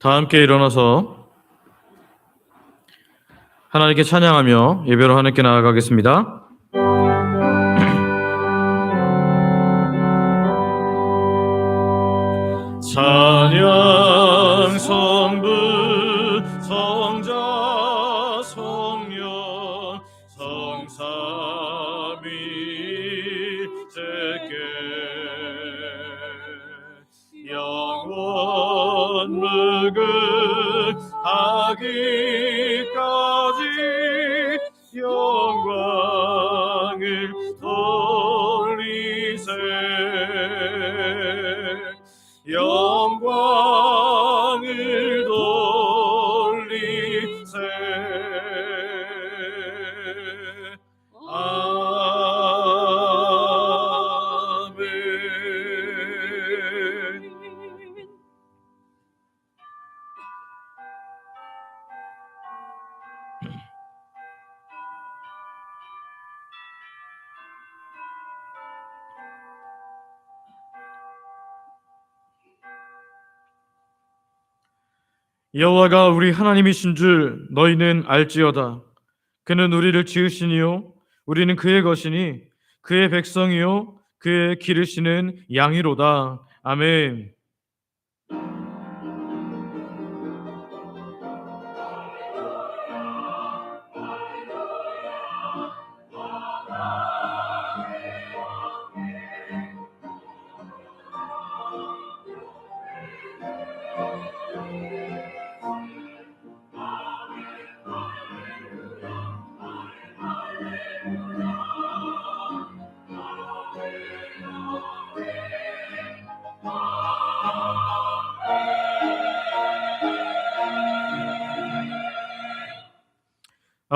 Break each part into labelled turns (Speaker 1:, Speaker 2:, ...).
Speaker 1: 다 함께 일어나서 하나님께 찬양하며 예배로 하나님께 나아가겠습니다. 찬양 성부 성자 성령 성삼위 제께 영원 무궁하기까지 영광을 돌리세 영광을 돌리세 아멘. 여호와가 우리 하나님이신 줄 너희는 알지어다. 그는 우리를 지으시니요 우리는 그의 것이니 그의 백성이요 그의 기르시는 양이로다. 아멘.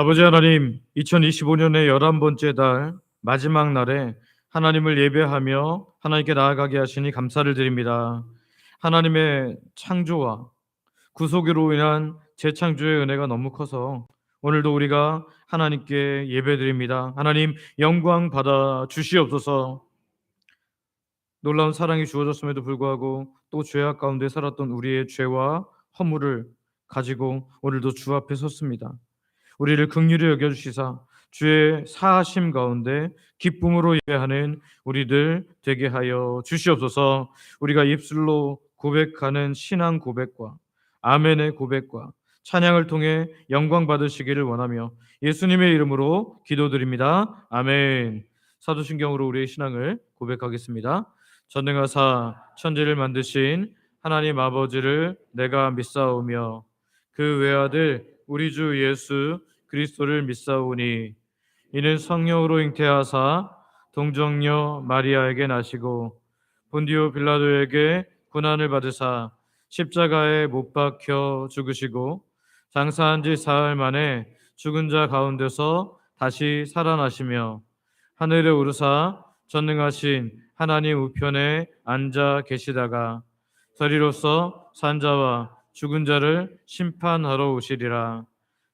Speaker 1: 아버지 하나님, 2025년의 11번째 달 마지막 날에 하나님을 예배하며 하나님께 나아가게 하시니 감사를 드립니다. 하나님의 창조와 구속으로 인한 재창조의 은혜가 너무 커서 오늘도 우리가 하나님께 예배드립니다. 하나님 영광 받아 주시옵소서. 놀라운 사랑이 주어졌음에도 불구하고 또 죄악 가운데 살았던 우리의 죄와 허물을 가지고 오늘도 주 앞에 섰습니다. 우리를 긍휼히 여겨주시사 주의 사하심 가운데 기쁨으로 예배하는 우리들 되게 하여 주시옵소서. 우리가 입술로 고백하는 신앙 고백과 아멘의 고백과 찬양을 통해 영광 받으시기를 원하며 예수님의 이름으로 기도드립니다. 아멘. 사도신경으로 우리의 신앙을 고백하겠습니다. 전능하사 천지를 만드신 하나님 아버지를 내가 믿사오며 그 외아들 우리 주 예수 그리스도를 믿사오니 이는 성령으로 잉태하사 동정녀 마리아에게 나시고 본디오 빌라도에게 고난을 받으사 십자가에 못 박혀 죽으시고 장사한 지 사흘 만에 죽은 자 가운데서 다시 살아나시며 하늘에 오르사 전능하신 하나님 우편에 앉아 계시다가 저리로서 산자와 죽은 자를 심판하러 오시리라.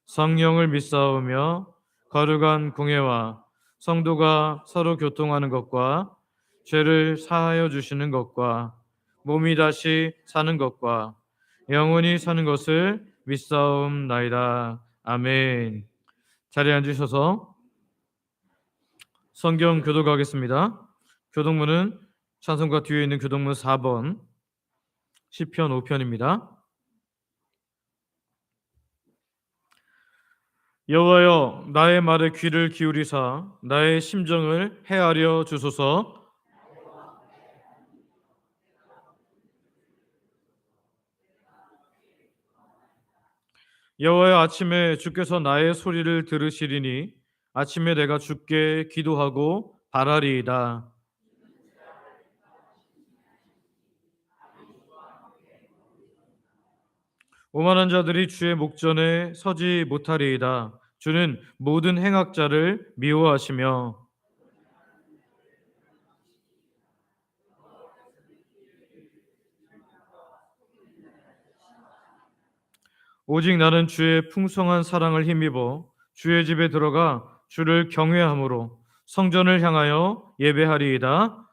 Speaker 1: 성령을 믿사오며 거룩한 공예와 성도가 서로 교통하는 것과 죄를 사하여 주시는 것과 몸이 다시 사는 것과 영원히 사는 것을 믿사옵나이다. 아멘. 자리에 앉으셔서 성경 교독하겠습니다. 교독문은 찬송가 뒤에 있는 교독문 4번 시편 5편입니다. 여호와여 나의 말에 귀를 기울이사 나의 심정을 헤아려 주소서. 여호와여 아침에 주께서 나의 소리를 들으시리니 아침에 내가 주께 기도하고 바라리이다. 오만한 자들이 주의 목전에 서지 못하리이다. 주는 모든 행악자를 미워하시며 오직 나는 주의 풍성한 사랑을 힘입어 주의 집에 들어가 주를 경외함으로 성전을 향하여 예배하리이다.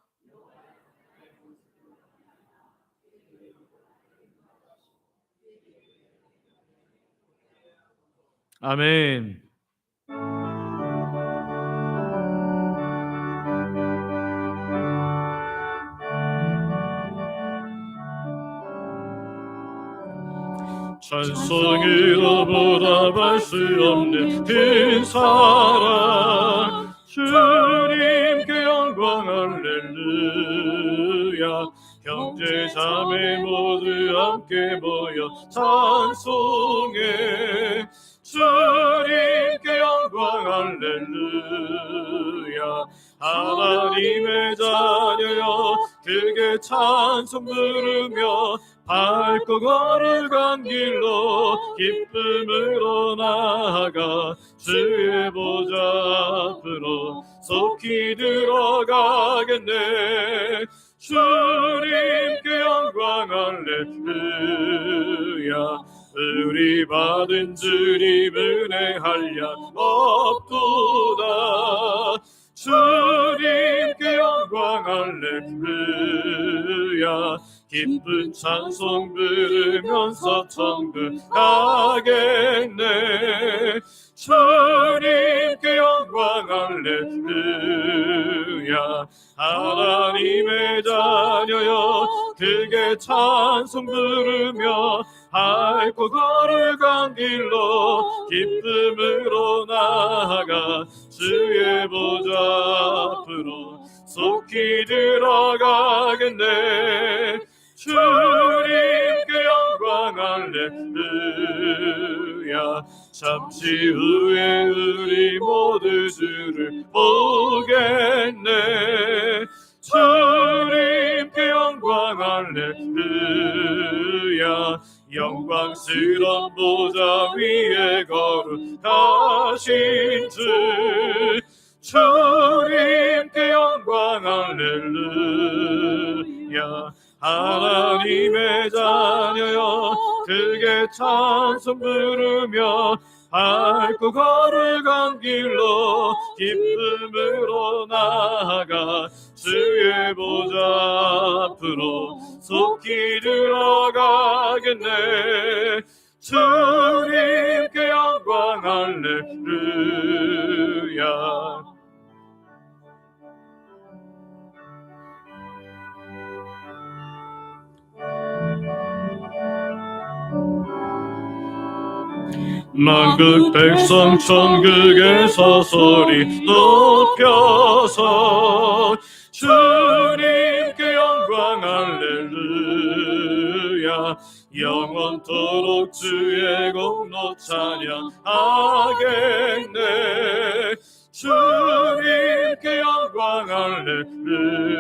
Speaker 1: 아멘. 찬송으로 보답할 수 없는 그 사랑, 주님께 영광 할렐루야. 형제 자매 모두 함께 모여 찬송해. 주님께 영광 할렐루야. 하나님의 자녀여 크게 찬송 부르며 밟고 걸어간 길로 기쁨으로 나아가 주의 보좌 앞으로 속히 들어가겠네. 주님께 영광 할렐루야. 우리 받은 주님 은혜 한량 없도다. 주님께 영광 할렐루야. 기쁜 찬송 부르면서 천국 가겠네. 주님께 영광 할렐루야. 하나님의 자녀여 크게 찬송 부르며 밟고 걸어간 길로 기쁨으로 나아가 주의 보좌 앞으로 속히 들어가겠네. 주님께 영광 할렐루야. 잠시 후에 우리 모두 주를 보겠네. 주님께 영광 할렐루야. 영광스러운 보좌 위에 거룩하신 주, 주님께 영광 할렐루야. 하나님의 자녀여 크게 찬송 부르며 밟고 걸어간 길로 기쁨으로 나아가 주의 보좌 앞으로 속히 들어가겠네. 주님께 영광 할렐루야. 만국 백성 천국에서 소리 높여서 주님께 영광 할렐루야. 영원토록 주의 공로 찬양하겠네. 주님께 영광 할렐루야.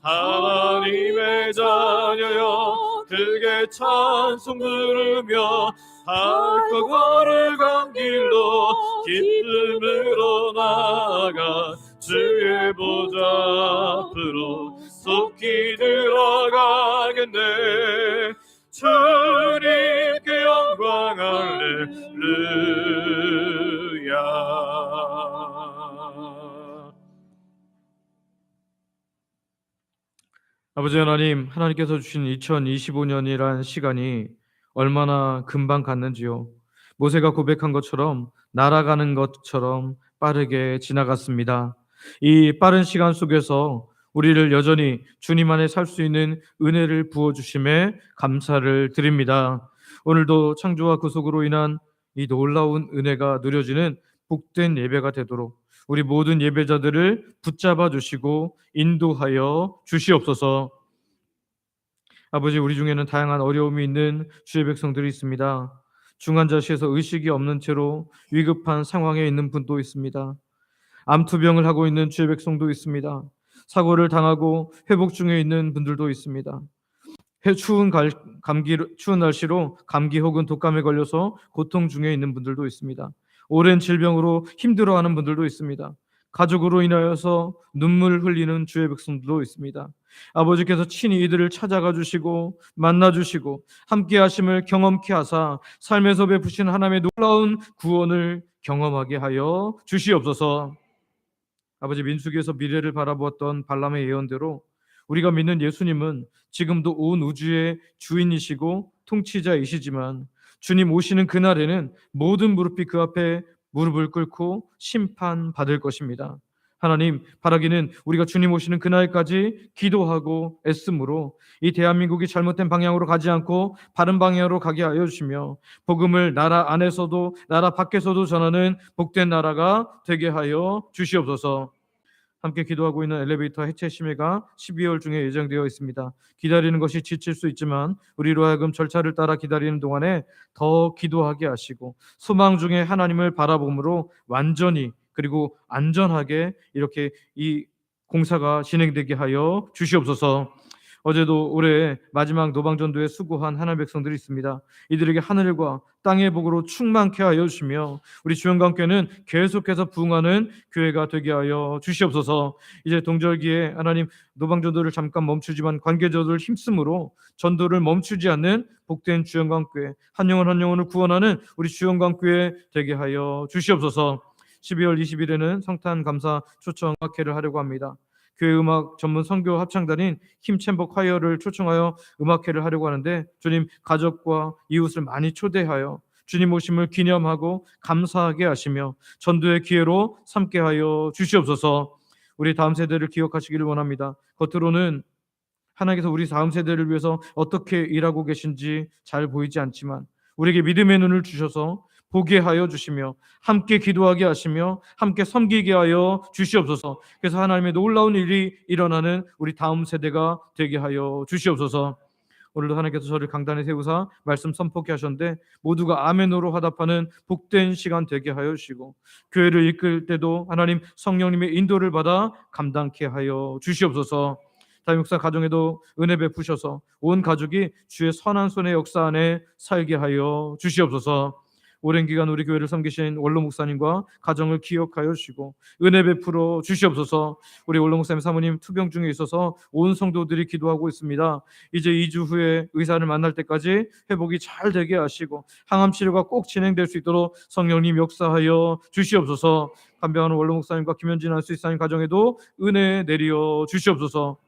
Speaker 1: 하나님의 자녀여 크게 찬송 부르며 밟고 걸어간 길로 기쁨으로 나아가 주의 보좌 앞으로 속히 들어가겠네. 주님께 영광 할렐루야. 아버지 하나님, 하나님께서 주신 2025년이란 시간이 얼마나 금방 갔는지요. 모세가 고백한 것처럼 날아가는 것처럼 빠르게 지나갔습니다. 이 빠른 시간 속에서 우리를 여전히 주님 안에 살 수 있는 은혜를 부어주심에 감사를 드립니다. 오늘도 창조와 구속으로 인한 이 놀라운 은혜가 누려지는 복된 예배가 되도록 우리 모든 예배자들을 붙잡아 주시고 인도하여 주시옵소서. 아버지, 우리 중에는 다양한 어려움이 있는 주의 백성들이 있습니다. 중환자실에서 의식이 없는 채로 위급한 상황에 있는 분도 있습니다. 암투병을 하고 있는 주의 백성도 있습니다. 사고를 당하고 회복 중에 있는 분들도 있습니다. 추운 날씨로 감기 혹은 독감에 걸려서 고통 중에 있는 분들도 있습니다. 오랜 질병으로 힘들어하는 분들도 있습니다. 가족으로 인하여서 눈물 흘리는 주의 백성들도 있습니다. 아버지께서 친히 이들을 찾아가 주시고 만나 주시고 함께 하심을 경험케 하사 삶에서 베푸신 하나님의 놀라운 구원을 경험하게 하여 주시옵소서. 아버지, 민수기에서 미래를 바라보았던 발람의 예언대로 우리가 믿는 예수님은 지금도 온 우주의 주인이시고 통치자이시지만 주님 오시는 그날에는 모든 무릎이 그 앞에 무릎을 꿇고 심판받을 것입니다. 하나님, 바라기는 우리가 주님 오시는 그날까지 기도하고 애씀으로 이 대한민국이 잘못된 방향으로 가지 않고 바른 방향으로 가게 하여 주시며 복음을 나라 안에서도 나라 밖에서도 전하는 복된 나라가 되게 하여 주시옵소서. 함께 기도하고 있는 엘리베이터 해체 심의가 12월 중에 예정되어 있습니다. 기다리는 것이 지칠 수 있지만 우리로 하여금 절차를 따라 기다리는 동안에 더 기도하게 하시고 소망 중에 하나님을 바라봄으로 완전히 그리고 안전하게 이렇게 이 공사가 진행되게 하여 주시옵소서. 어제도 올해 마지막 노방전도에 수고한 하나님의 백성들이 있습니다. 이들에게 하늘과 땅의 복으로 충만케 하여 주시며 우리 주영광교회는 계속해서 부흥하는 교회가 되게 하여 주시옵소서. 이제 동절기에 하나님 노방전도를 잠깐 멈추지만 관계자들 힘쓰므로 전도를 멈추지 않는 복된 주영광교회, 한 영혼 한 영혼을 구원하는 우리 주영광교회 되게 하여 주시옵소서. 12월 20일에는 성탄 감사 초청 음악회를 하려고 합니다. 교회 음악 전문 선교 합창단인 힘챔버 콰이어를 초청하여 음악회를 하려고 하는데 주님 가족과 이웃을 많이 초대하여 주님 오심을 기념하고 감사하게 하시며 전도의 기회로 삼게 하여 주시옵소서. 우리 다음 세대를 기억하시기를 원합니다. 겉으로는 하나님께서 우리 다음 세대를 위해서 어떻게 일하고 계신지 잘 보이지 않지만 우리에게 믿음의 눈을 주셔서 보게 하여 주시며 함께 기도하게 하시며 함께 섬기게 하여 주시옵소서. 그래서 하나님의 놀라운 일이 일어나는 우리 다음 세대가 되게 하여 주시옵소서. 오늘도 하나님께서 저를 강단에 세우사 말씀 선포케 하셨는데 모두가 아멘으로 화답하는 복된 시간 되게 하여 주시고 교회를 이끌 때도 하나님 성령님의 인도를 받아 감당케 하여 주시옵소서. 다육사 가정에도 은혜 베푸셔서 온 가족이 주의 선한 손의 역사 안에 살게 하여 주시옵소서. 오랜 기간 우리 교회를 섬기신 원로 목사님과 가정을 기억하여 주시고 은혜 베풀어 주시옵소서. 우리 원로 목사님 사모님 투병 중에 있어서 온 성도들이 기도하고 있습니다. 이제 2주 후에 의사를 만날 때까지 회복이 잘 되게 하시고 항암 치료가 꼭 진행될 수 있도록 성령님 역사하여 주시옵소서. 간병하는 원로 목사님과 김현진 안수이사님 가정에도 은혜 내려 주시옵소서.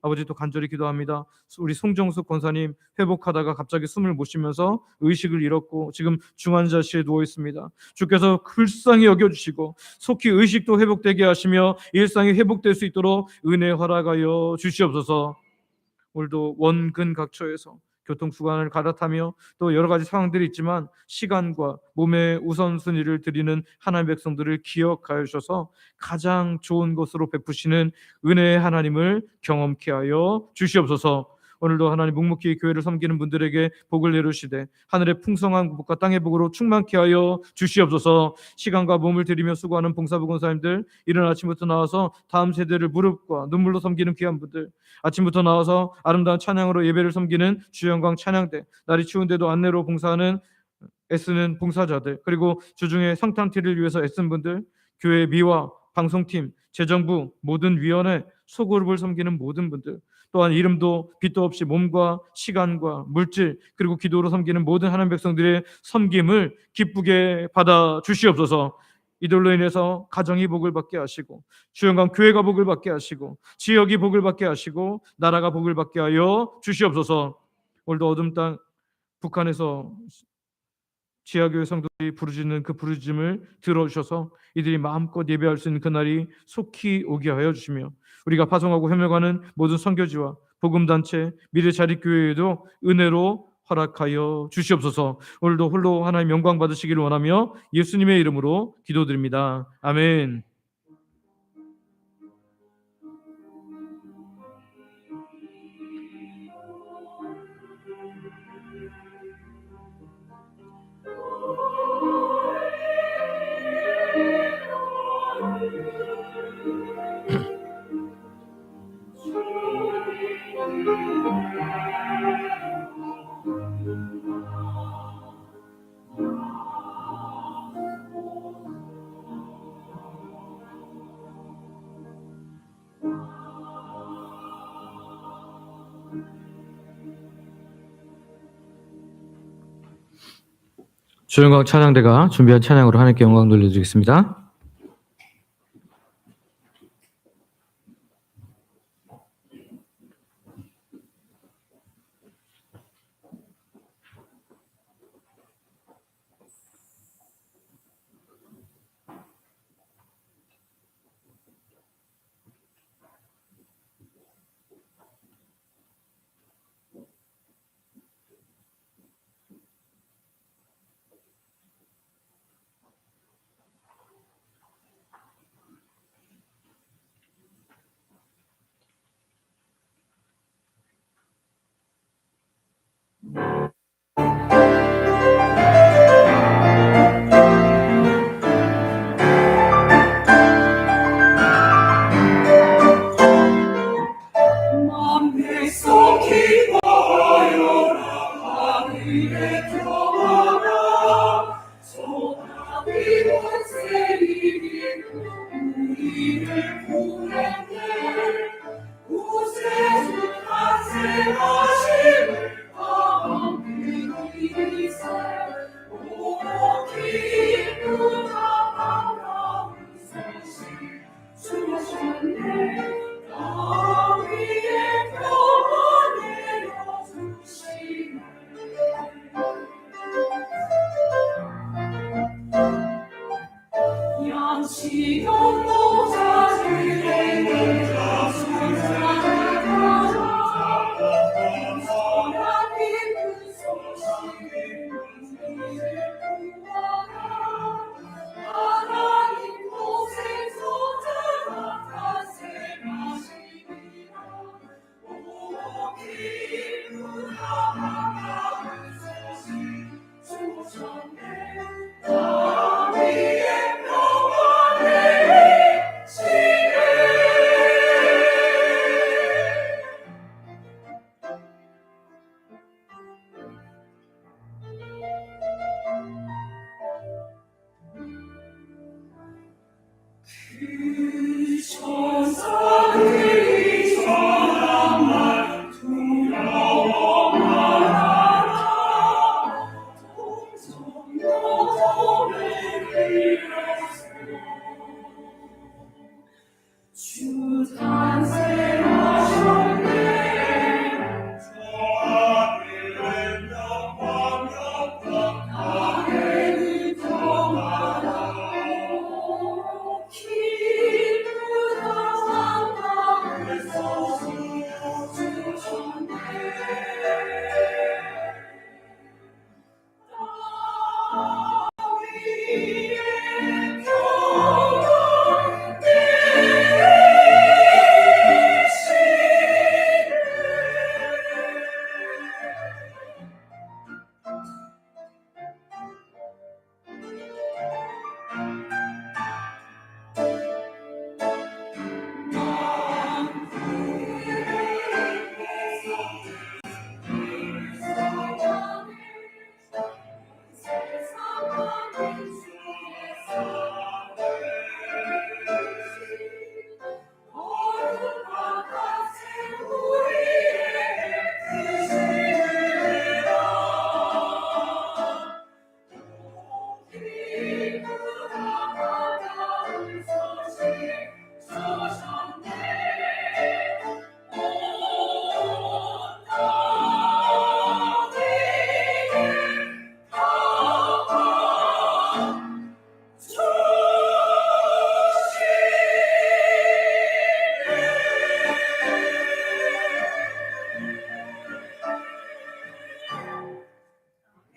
Speaker 1: 아버지 또 간절히 기도합니다. 우리 송정숙 권사님 회복하다가 갑자기 숨을 못 쉬면서 의식을 잃었고 지금 중환자실에 누워 있습니다. 주께서 불쌍히 여겨주시고 속히 의식도 회복되게 하시며 일상이 회복될 수 있도록 은혜 허락하여 주시옵소서. 오늘도 원근 각처에서 교통수단을 갈아타며 또 여러 가지 상황들이 있지만 시간과 몸의 우선순위를 드리는 하나님의 백성들을 기억하여 주셔서 가장 좋은 것으로 베푸시는 은혜의 하나님을 경험케 하여 주시옵소서. 오늘도 하나님 묵묵히 교회를 섬기는 분들에게 복을 내리시되 하늘의 풍성한 복과 땅의 복으로 충만케 하여 주시옵소서. 시간과 몸을 들이며 수고하는 봉사부 권사님들 이른 아침부터 나와서 다음 세대를 무릎과 눈물로 섬기는 귀한 분들 아침부터 나와서 아름다운 찬양으로 예배를 섬기는 주영광 찬양대 날이 추운데도 안내로 봉사하는 애쓰는 봉사자들 그리고 주중에 성탄티를 위해서 애쓴 분들 교회 미화 방송팀 재정부 모든 위원회 소그룹을 섬기는 모든 분들 또한 이름도 빛도 없이 몸과 시간과 물질 그리고 기도로 섬기는 모든 하나님 백성들의 섬김을 기쁘게 받아 주시옵소서. 이들로 인해서 가정이 복을 받게 하시고 주영광 교회가 복을 받게 하시고 지역이 복을 받게 하시고 나라가 복을 받게 하여 주시옵소서. 오늘도 어둠 땅 북한에서 지하교회 성도들이 부르짖는 그 부르짖음을 들어주셔서 이들이 마음껏 예배할 수 있는 그날이 속히 오게 하여 주시며 우리가 파송하고 협력하는 모든 선교지와 복음단체 미래자립교회에도 은혜로 허락하여 주시옵소서. 오늘도 홀로 하나님 영광 받으시기를 원하며 예수님의 이름으로 기도드립니다. 아멘. 주영광 찬양대가 준비한 찬양으로 하나님께 영광 돌려드리겠습니다.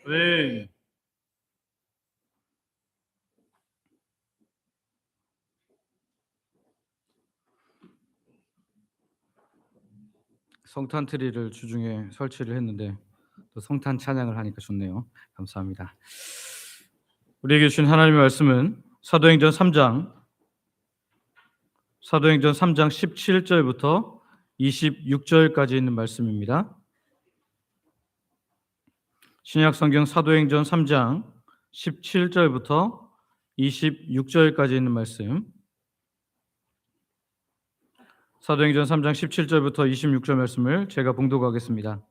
Speaker 1: 네. 성탄 트리를 주중에 설치를 했는데 또 성탄 찬양을 하니까 좋네요. 감사합니다. 우리에게 주신 하나님의 말씀은 사도행전 3장 17절부터 26절까지 있는 말씀입니다. 신약 성경 사도행전 3장 17절부터 26절까지 있는 말씀. 사도행전 3장 17절부터 26절 말씀을 제가 봉독하겠습니다.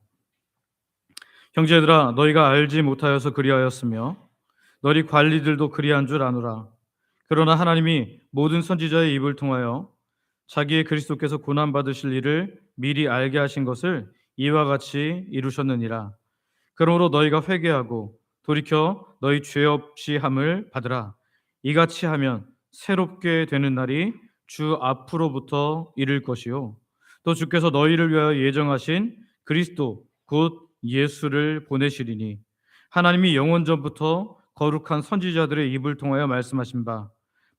Speaker 1: 형제들아, 너희가 알지 못하여서 그리하였으며 너희 관리들도 그리한 줄 아노라. 그러나 하나님이 모든 선지자의 입을 통하여 자기의 그리스도께서 고난 받으실 일을 미리 알게 하신 것을 이와 같이 이루셨느니라. 그러므로 너희가 회개하고 돌이켜 너희 죄 없이 함을 받으라. 이같이 하면 새롭게 되는 날이 주 앞으로부터 이를 것이요, 또 주께서 너희를 위하여 예정하신 그리스도 곧 예수를 보내시리니 하나님이 영원 전부터 거룩한 선지자들의 입을 통하여 말씀하신 바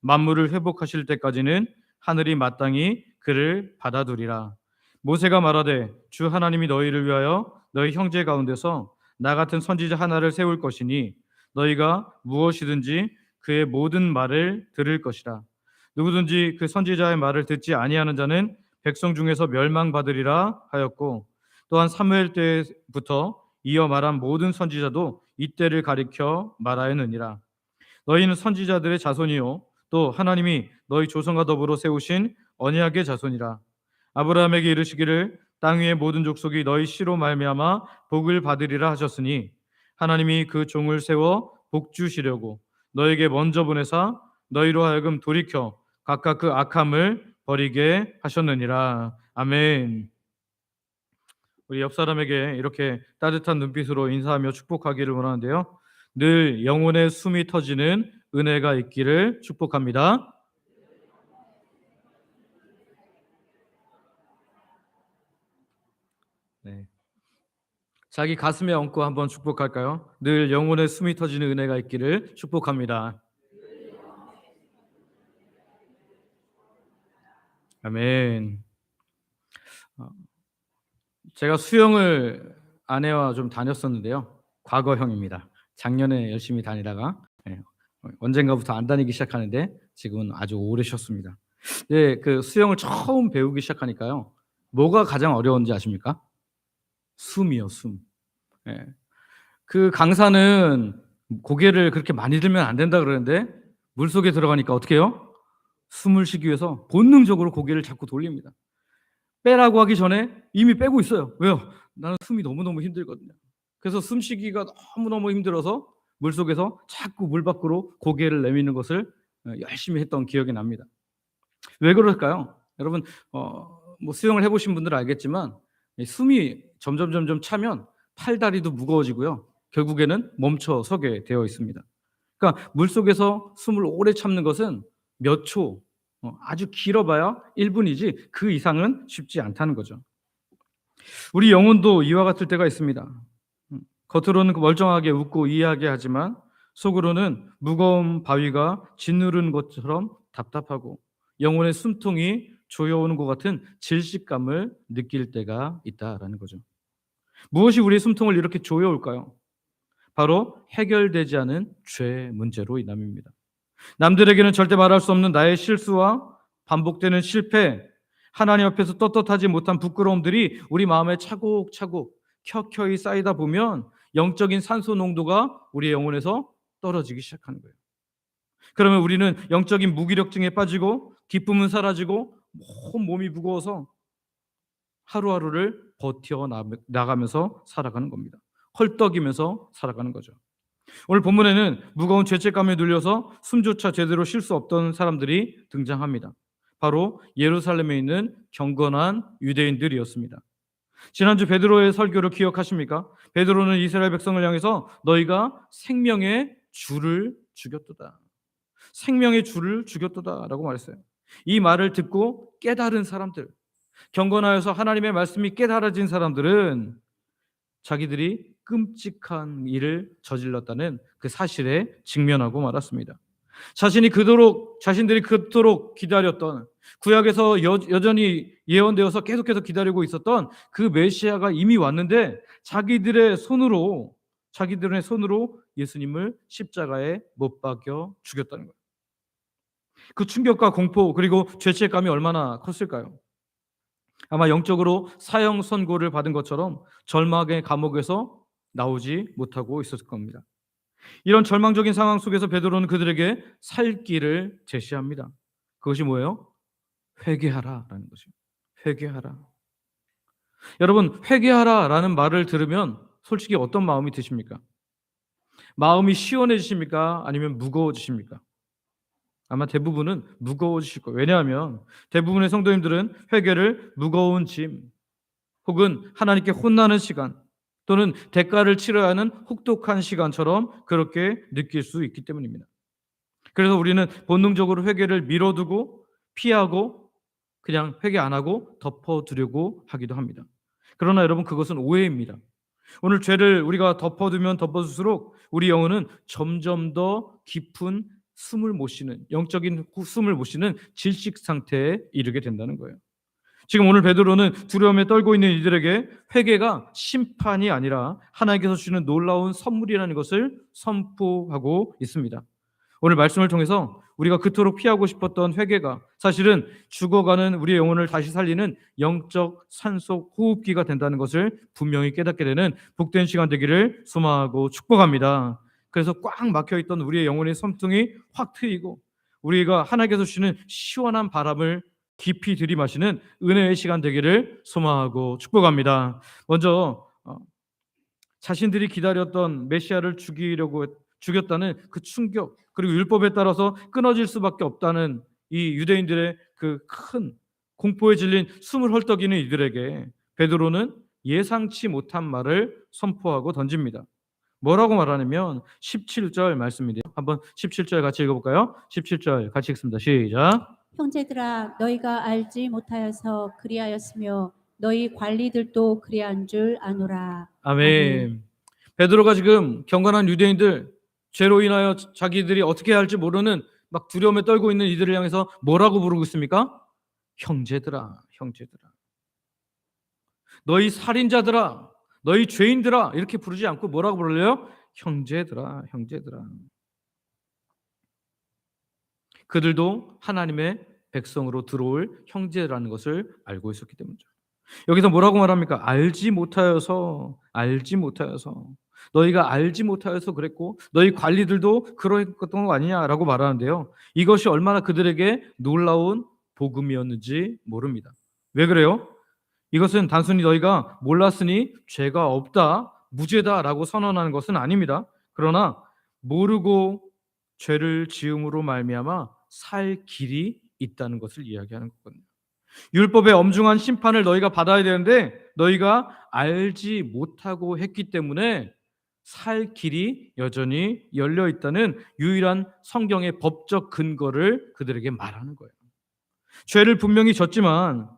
Speaker 1: 만물을 회복하실 때까지는 하늘이 마땅히 그를 받아두리라. 모세가 말하되 주 하나님이 너희를 위하여 너희 형제 가운데서 나 같은 선지자 하나를 세울 것이니 너희가 무엇이든지 그의 모든 말을 들을 것이라. 누구든지 그 선지자의 말을 듣지 아니하는 자는 백성 중에서 멸망받으리라 하였고, 또한 사무엘 때부터 이어 말한 모든 선지자도 이때를 가리켜 말하였느니라. 너희는 선지자들의 자손이요 또 하나님이 너희 조상과 더불어 세우신 언약의 자손이라. 아브라함에게 이르시기를 땅 위의 모든 족속이 너희 씨로 말미암아 복을 받으리라 하셨으니 하나님이 그 종을 세워 복 주시려고 너에게 먼저 보내사 너희로 하여금 돌이켜 각각 그 악함을 버리게 하셨느니라. 아멘. 우리 옆 사람에게 이렇게 따뜻한 눈빛으로 인사하며 축복하기를 원하는데요. 늘 영혼의 숨이 터지는 은혜가 있기를 축복합니다. 네. 자기 가슴에 얹고 한번 축복할까요? 늘 영혼의 숨이 터지는 은혜가 있기를 축복합니다. 아멘. 어, 제가 수영을 아내와 좀 다녔었는데요. 과거형입니다. 작년에 열심히 다니다가 예, 언젠가부터 안 다니기 시작하는데 지금은 아주 오래 쉬었습니다. 예, 그 수영을 처음 배우기 시작하니까요. 뭐가 가장 어려운지 아십니까? 숨이요, 숨. 예. 그 강사는 고개를 그렇게 많이 들면 안 된다 그러는데 물속에 들어가니까 어떻게 해요? 숨을 쉬기 위해서 본능적으로 고개를 자꾸 돌립니다. 빼라고 하기 전에 이미 빼고 있어요. 왜요? 나는 숨이 너무너무 힘들거든요. 그래서 숨쉬기가 너무너무 힘들어서 물속에서 자꾸 물 밖으로 고개를 내미는 것을 열심히 했던 기억이 납니다. 왜 그럴까요? 여러분 뭐 수영을 해 보신 분들은 알겠지만 이 숨이 점점 차면 팔다리도 무거워지고요. 결국에는 멈춰 서게 되어 있습니다. 그러니까 물속에서 숨을 오래 참는 것은 몇 초, 아주 길어봐야 1분이지 그 이상은 쉽지 않다는 거죠. 우리 영혼도 이와 같을 때가 있습니다. 겉으로는 멀쩡하게 웃고 이해하게 하지만 속으로는 무거운 바위가 짓누른 것처럼 답답하고 영혼의 숨통이 조여오는 것 같은 질식감을 느낄 때가 있다라는 거죠. 무엇이 우리의 숨통을 이렇게 조여올까요? 바로 해결되지 않은 죄 문제로 인함입니다. 남들에게는 절대 말할 수 없는 나의 실수와 반복되는 실패, 하나님 앞에서 떳떳하지 못한 부끄러움들이 우리 마음에 차곡차곡 켜켜이 쌓이다 보면 영적인 산소 농도가 우리의 영혼에서 떨어지기 시작하는 거예요. 그러면 우리는 영적인 무기력증에 빠지고 기쁨은 사라지고 온 몸이 무거워서 하루하루를 버텨나가면서 살아가는 겁니다. 헐떡이면서 살아가는 거죠. 오늘 본문에는 무거운 죄책감에 눌려서 숨조차 제대로 쉴 수 없던 사람들이 등장합니다. 바로 예루살렘에 있는 경건한 유대인들이었습니다. 지난주 베드로의 설교를 기억하십니까? 베드로는 이스라엘 백성을 향해서 너희가 생명의 주를 죽였도다. 생명의 주를 죽였도다라고 말했어요. 이 말을 듣고 깨달은 사람들, 경건하여서 하나님의 말씀이 깨달아진 사람들은 자기들이 끔찍한 일을 저질렀다는 그 사실에 직면하고 말았습니다. 자신들이 그토록 기다렸던 구약에서 여전히 예언되어서 계속해서 기다리고 있었던 그 메시아가 이미 왔는데 자기들의 손으로 예수님을 십자가에 못 박여 죽였다는 거예요. 그 충격과 공포 그리고 죄책감이 얼마나 컸을까요? 아마 영적으로 사형 선고를 받은 것처럼 절망의 감옥에서 나오지 못하고 있었을 겁니다. 이런 절망적인 상황 속에서 베드로는 그들에게 살 길을 제시합니다. 그것이 뭐예요? 회개하라라는 것이죠. 회개하라. 여러분, 회개하라라는 말을 들으면 솔직히 어떤 마음이 드십니까? 마음이 시원해지십니까? 아니면 무거워지십니까? 아마 대부분은 무거워지실 거예요. 왜냐하면 대부분의 성도님들은 회개를 무거운 짐 혹은 하나님께 혼나는 시간 또는 대가를 치러야 하는 혹독한 시간처럼 그렇게 느낄 수 있기 때문입니다. 그래서 우리는 본능적으로 회개를 미뤄두고 피하고 그냥 회개 안 하고 덮어두려고 하기도 합니다. 그러나 여러분 그것은 오해입니다. 오늘 죄를 우리가 덮어두면 덮어둘수록 우리 영혼은 점점 더 깊은 숨을 못 쉬는 영적인 숨을 못 쉬는 질식 상태에 이르게 된다는 거예요. 지금 오늘 베드로는 두려움에 떨고 있는 이들에게 회개가 심판이 아니라 하나님께서 주시는 놀라운 선물이라는 것을 선포하고 있습니다. 오늘 말씀을 통해서 우리가 그토록 피하고 싶었던 회개가 사실은 죽어가는 우리의 영혼을 다시 살리는 영적 산소 호흡기가 된다는 것을 분명히 깨닫게 되는 복된 시간 되기를 소망하고 축복합니다. 그래서 꽉 막혀있던 우리의 영혼의 섬통이 확 트이고 우리가 하나님께서 주시는 시원한 바람을 깊이 들이마시는 은혜의 시간 되기를 소망하고 축복합니다. 먼저 자신들이 기다렸던 메시아를 죽였다는 그 충격, 그리고 율법에 따라서 끊어질 수밖에 없다는 이 유대인들의 그 큰 공포에 질린 숨을 헐떡이는 이들에게 베드로는 예상치 못한 말을 선포하고 던집니다. 뭐라고 말하냐면 17절 말씀인데요. 한번 17절 같이 읽어볼까요? 17절 같이 읽습니다. 시작.
Speaker 2: 형제들아 너희가 알지 못하여서 그리하였으며 너희 관리들도 그리한 줄 아노라.
Speaker 1: 아멘. 베드로가 지금 경건한 유대인들, 죄로 인하여 자기들이 어떻게 해야 할지 모르는 막 두려움에 떨고 있는 이들을 향해서 뭐라고 부르고 있습니까? 형제들아, 형제들아. 너희 살인자들아, 너희 죄인들아, 이렇게 부르지 않고 뭐라고 부르래요? 형제들아, 형제들아. 그들도 하나님의 백성으로 들어올 형제라는 것을 알고 있었기 때문이죠. 여기서 뭐라고 말합니까? 알지 못하여서, 알지 못하여서. 너희가 알지 못하여서 그랬고 너희 관리들도 그랬던 거 아니냐라고 말하는데요. 이것이 얼마나 그들에게 놀라운 복음이었는지 모릅니다. 왜 그래요? 이것은 단순히 너희가 몰랐으니 죄가 없다, 무죄다라고 선언하는 것은 아닙니다. 그러나 모르고 죄를 지음으로 말미암아 살 길이 있다는 것을 이야기하는 거거든요. 율법의 엄중한 심판을 너희가 받아야 되는데 너희가 알지 못하고 했기 때문에 살 길이 여전히 열려 있다는 유일한 성경의 법적 근거를 그들에게 말하는 거예요. 죄를 분명히 졌지만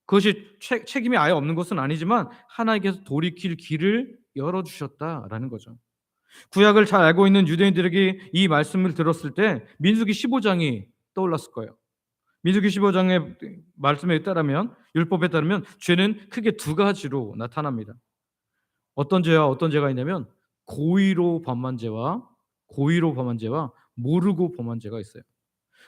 Speaker 1: 그것이 책임이 아예 없는 것은 아니지만 하나님께서 돌이킬 길을 열어주셨다라는 거죠. 구약을 잘 알고 있는 유대인들에게 이 말씀을 들었을 때 민수기 15장이 떠올랐을 거예요. 민수기 15장의 말씀에 따르면, 율법에 따르면 죄는 크게 두 가지로 나타납니다. 어떤 죄와 어떤 죄가 있냐면 고의로 범한 죄와 모르고 범한 죄가 있어요.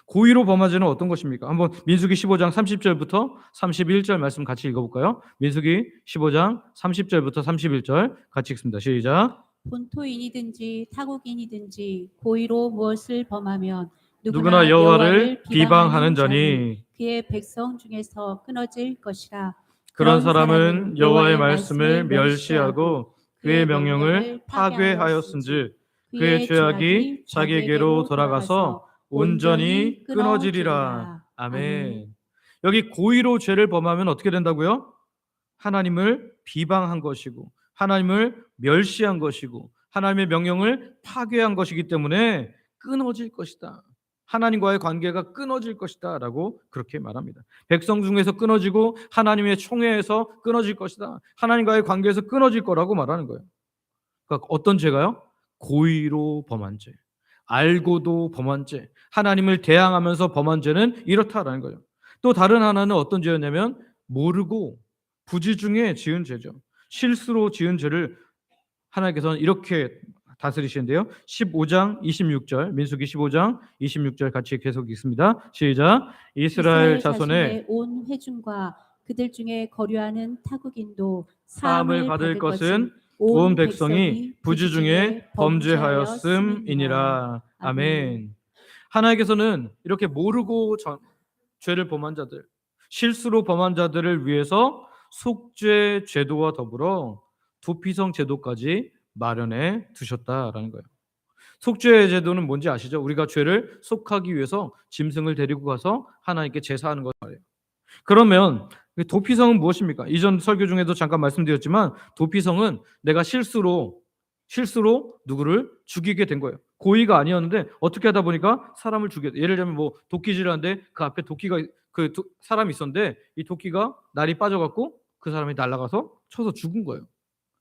Speaker 1: 고의로 범한 죄는 어떤 것입니까? 한번 민수기 15장 30절부터 31절 말씀 같이 읽어볼까요? 민수기 15장 30절부터 31절 같이 읽습니다. 시작.
Speaker 2: 본토인이든지 타국인이든지 고의로 무엇을 범하면
Speaker 1: 누구나 여호와를 비방하는 자니
Speaker 2: 그의 백성 중에서 끊어질 것이라.
Speaker 1: 그런 사람은 여호와의 말씀을 멸시하고 그의 명령을 파괴하였은즉 그의 죄악이 자기에게로 돌아가서 온전히 끊어지리라. 아멘. 여기 고의로 죄를 범하면 어떻게 된다고요? 하나님을 비방한 것이고 하나님을 멸시한 것이고 하나님의 명령을 파괴한 것이기 때문에 끊어질 것이다. 하나님과의 관계가 끊어질 것이다 라고 그렇게 말합니다. 백성 중에서 끊어지고 하나님의 총회에서 끊어질 것이다. 하나님과의 관계에서 끊어질 거라고 말하는 거예요. 그러니까 어떤 죄가요? 고의로 범한 죄, 알고도 범한 죄, 하나님을 대항하면서 범한 죄는 이렇다라는 거예요. 또 다른 하나는 어떤 죄였냐면 모르고 부지 중에 지은 죄죠. 실수로 지은 죄를 하나님께서는 이렇게 다스리시는데요. 15장 26절, 민수기 15장 26절 같이 계속 읽습니다. 시작. 이스라엘 자손의
Speaker 2: 온 회중과 그들 중에 거류하는 타국인도
Speaker 1: 사함을 받을 것은 온 백성이 부지 중에 범죄하였음이니라. 아멘. 하나님께서는 이렇게 모르고 죄를 범한 자들, 실수로 범한 자들을 위해서 속죄 제도와 더불어 도피성 제도까지 마련해 두셨다라는 거예요. 속죄 제도는 뭔지 아시죠? 우리가 죄를 속하기 위해서 짐승을 데리고 가서 하나님께 제사하는 것 말이에요. 그러면 도피성은 무엇입니까? 이전 설교 중에도 잠깐 말씀드렸지만 도피성은 내가 실수로 누구를 죽이게 된 거예요. 고의가 아니었는데 어떻게 하다 보니까 사람을 죽였다. 예를 들면 뭐 도끼질하는데 그 앞에 도끼가 사람이 있었는데 이 도끼가 날이 빠져갖고 그 사람이 날아가서 쳐서 죽은 거예요.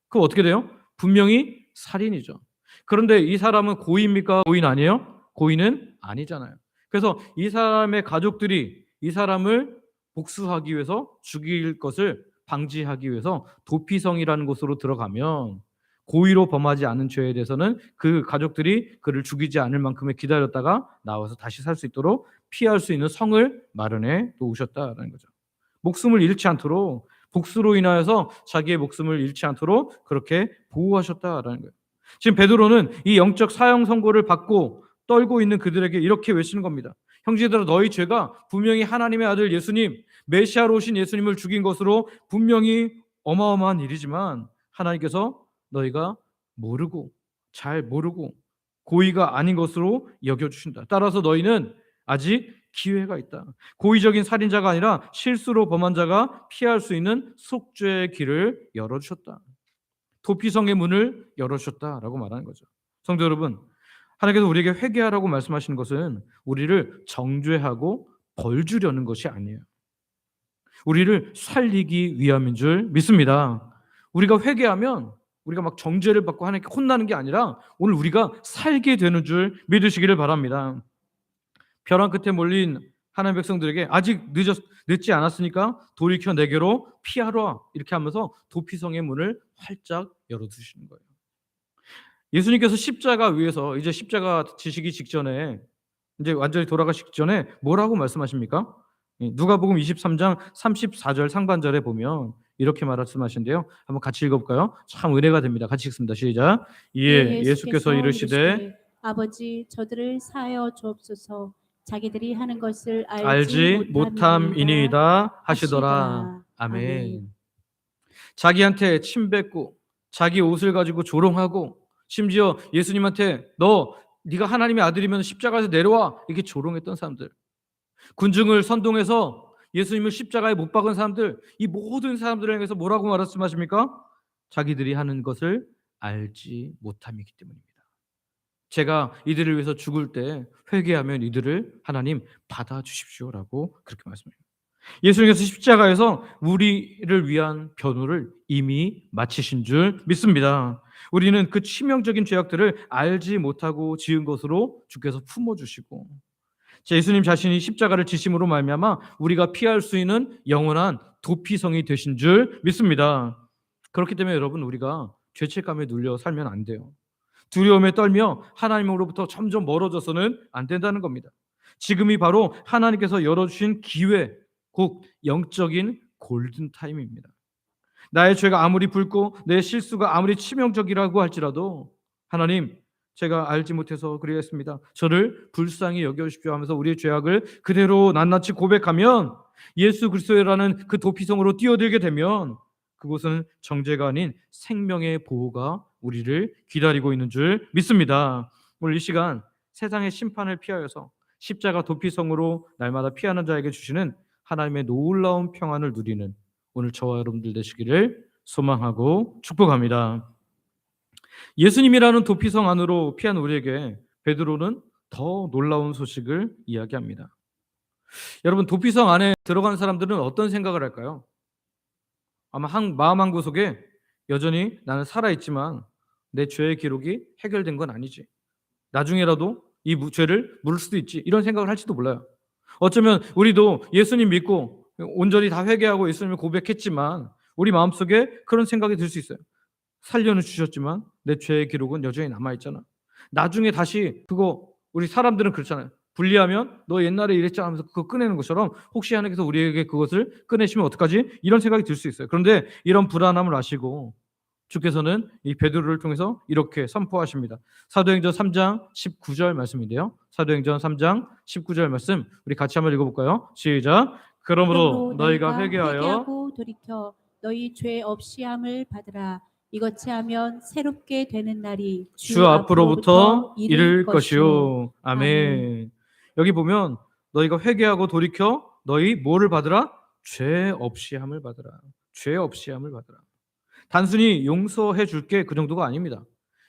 Speaker 1: 그럼 어떻게 돼요? 분명히 살인이죠. 그런데 이 사람은 고의입니까? 고의는 아니에요? 고의는 아니잖아요. 그래서 이 사람의 가족들이 이 사람을 복수하기 위해서 죽일 것을 방지하기 위해서 도피성이라는 곳으로 들어가면 고의로 범하지 않은 죄에 대해서는 그 가족들이 그를 죽이지 않을 만큼의 기다렸다가 나와서 다시 살 수 있도록 피할 수 있는 성을 마련해 놓으셨다라는 거죠. 목숨을 잃지 않도록 복수로 인하여서 자기의 목숨을 잃지 않도록 그렇게 보호하셨다라는 거예요. 지금 베드로는 이 영적 사형 선고를 받고 떨고 있는 그들에게 이렇게 외치는 겁니다. 형제들아, 너희 죄가 분명히 하나님의 아들 예수님, 메시아로 오신 예수님을 죽인 것으로 분명히 어마어마한 일이지만 하나님께서 너희가 잘 모르고 고의가 아닌 것으로 여겨주신다. 따라서 너희는 아직 기회가 있다. 고의적인 살인자가 아니라 실수로 범한 자가 피할 수 있는 속죄의 길을 열어주셨다. 도피성의 문을 열어주셨다라고 말하는 거죠. 성도 여러분, 하나님께서 우리에게 회개하라고 말씀하시는 것은 우리를 정죄하고 벌 주려는 것이 아니에요. 우리를 살리기 위함인 줄 믿습니다. 우리가 회개하면 우리가 막 정죄를 받고 하나님께 혼나는 게 아니라 오늘 우리가 살게 되는 줄 믿으시기를 바랍니다. 벼랑 끝에 몰린 하나님의 백성들에게 아직 늦지 않았으니까 돌이켜 내게로 피하러 와, 이렇게 하면서 도피성의 문을 활짝 열어두시는 거예요. 예수님께서 십자가 위에서 이제 십자가 지시기 직전에, 이제 완전히 돌아가시기 전에 뭐라고 말씀하십니까? 누가복음 23장 34절 상반절에 보면 이렇게 말씀하신대요. 한번 같이 읽어볼까요? 참 은혜가 됩니다. 같이 읽습니다. 시작. 이에 예수께서 이르시되
Speaker 2: 아버지, 저들을 사하여 주옵소서. 자기들이 하는 것을
Speaker 1: 알지 못함이니이다 하시더라. 아멘. 자기한테 침 뱉고 자기 옷을 가지고 조롱하고 심지어 예수님한테 네가 하나님의 아들이면 십자가에서 내려와, 이렇게 조롱했던 사람들, 군중을 선동해서 예수님을 십자가에 못 박은 사람들, 이 모든 사람들을 향해서 뭐라고 말씀하십니까? 자기들이 하는 것을 알지 못함이기 때문입니다. 제가 이들을 위해서 죽을 때 회개하면 이들을 하나님 받아주십시오라고 그렇게 말씀해요. 예수님께서 십자가에서 우리를 위한 변호를 이미 마치신 줄 믿습니다. 우리는 그 치명적인 죄악들을 알지 못하고 지은 것으로 주께서 품어주시고, 예수님 자신이 십자가를 지심으로 말미암아 우리가 피할 수 있는 영원한 도피성이 되신 줄 믿습니다. 그렇기 때문에 여러분, 우리가 죄책감에 눌려 살면 안 돼요. 두려움에 떨며 하나님으로부터 점점 멀어져서는 안 된다는 겁니다. 지금이 바로 하나님께서 열어주신 기회, 곧 영적인 골든타임입니다. 나의 죄가 아무리 붉고 내 실수가 아무리 치명적이라고 할지라도 하나님, 제가 알지 못해서 그리했습니다, 저를 불쌍히 여겨주십시오 하면서 우리의 죄악을 그대로 낱낱이 고백하면, 예수 그리스도라는 그 도피성으로 뛰어들게 되면 그곳은 정죄가 아닌 생명의 보호가 우리를 기다리고 있는 줄 믿습니다. 오늘 이 시간 세상의 심판을 피하여서 십자가 도피성으로 날마다 피하는 자에게 주시는 하나님의 놀라운 평안을 누리는 오늘 저와 여러분들 되시기를 소망하고 축복합니다. 예수님이라는 도피성 안으로 피한 우리에게 베드로는 더 놀라운 소식을 이야기합니다. 여러분, 도피성 안에 들어간 사람들은 어떤 생각을 할까요? 아마 마음 한 구석에 여전히 나는 살아있지만 내 죄의 기록이 해결된 건 아니지, 나중에라도 이 죄를 물을 수도 있지, 이런 생각을 할지도 몰라요. 어쩌면 우리도 예수님 믿고 온전히 다 회개하고 예수님을 고백했지만 우리 마음속에 그런 생각이 들 수 있어요. 살려는 주셨지만 내 죄의 기록은 여전히 남아있잖아. 나중에 다시 그거, 우리 사람들은 그렇잖아요. 분리하면 너 옛날에 이랬잖아 하면서 그거 꺼내는 것처럼 혹시 하나님께서 우리에게 그것을 꺼내시면 어떡하지? 이런 생각이 들 수 있어요. 그런데 이런 불안함을 아시고 주께서는 이 베드로를 통해서 이렇게 선포하십니다. 사도행전 3장 19절 말씀인데요. 사도행전 3장 19절 말씀 우리 같이 한번 읽어볼까요? 시작. 그러므로 너희가
Speaker 2: 회개하고 돌이켜 너희 죄 없이함을 받으라. 이것이 하면 새롭게 되는 날이
Speaker 1: 주 앞으로부터 이를 것이요. 아멘. 여기 보면 너희가 회개하고 돌이켜 너희 뭐를 받으라? 죄 없이함을 받으라. 죄 없이함을 받으라. 단순히 용서해 줄게, 그 정도가 아닙니다.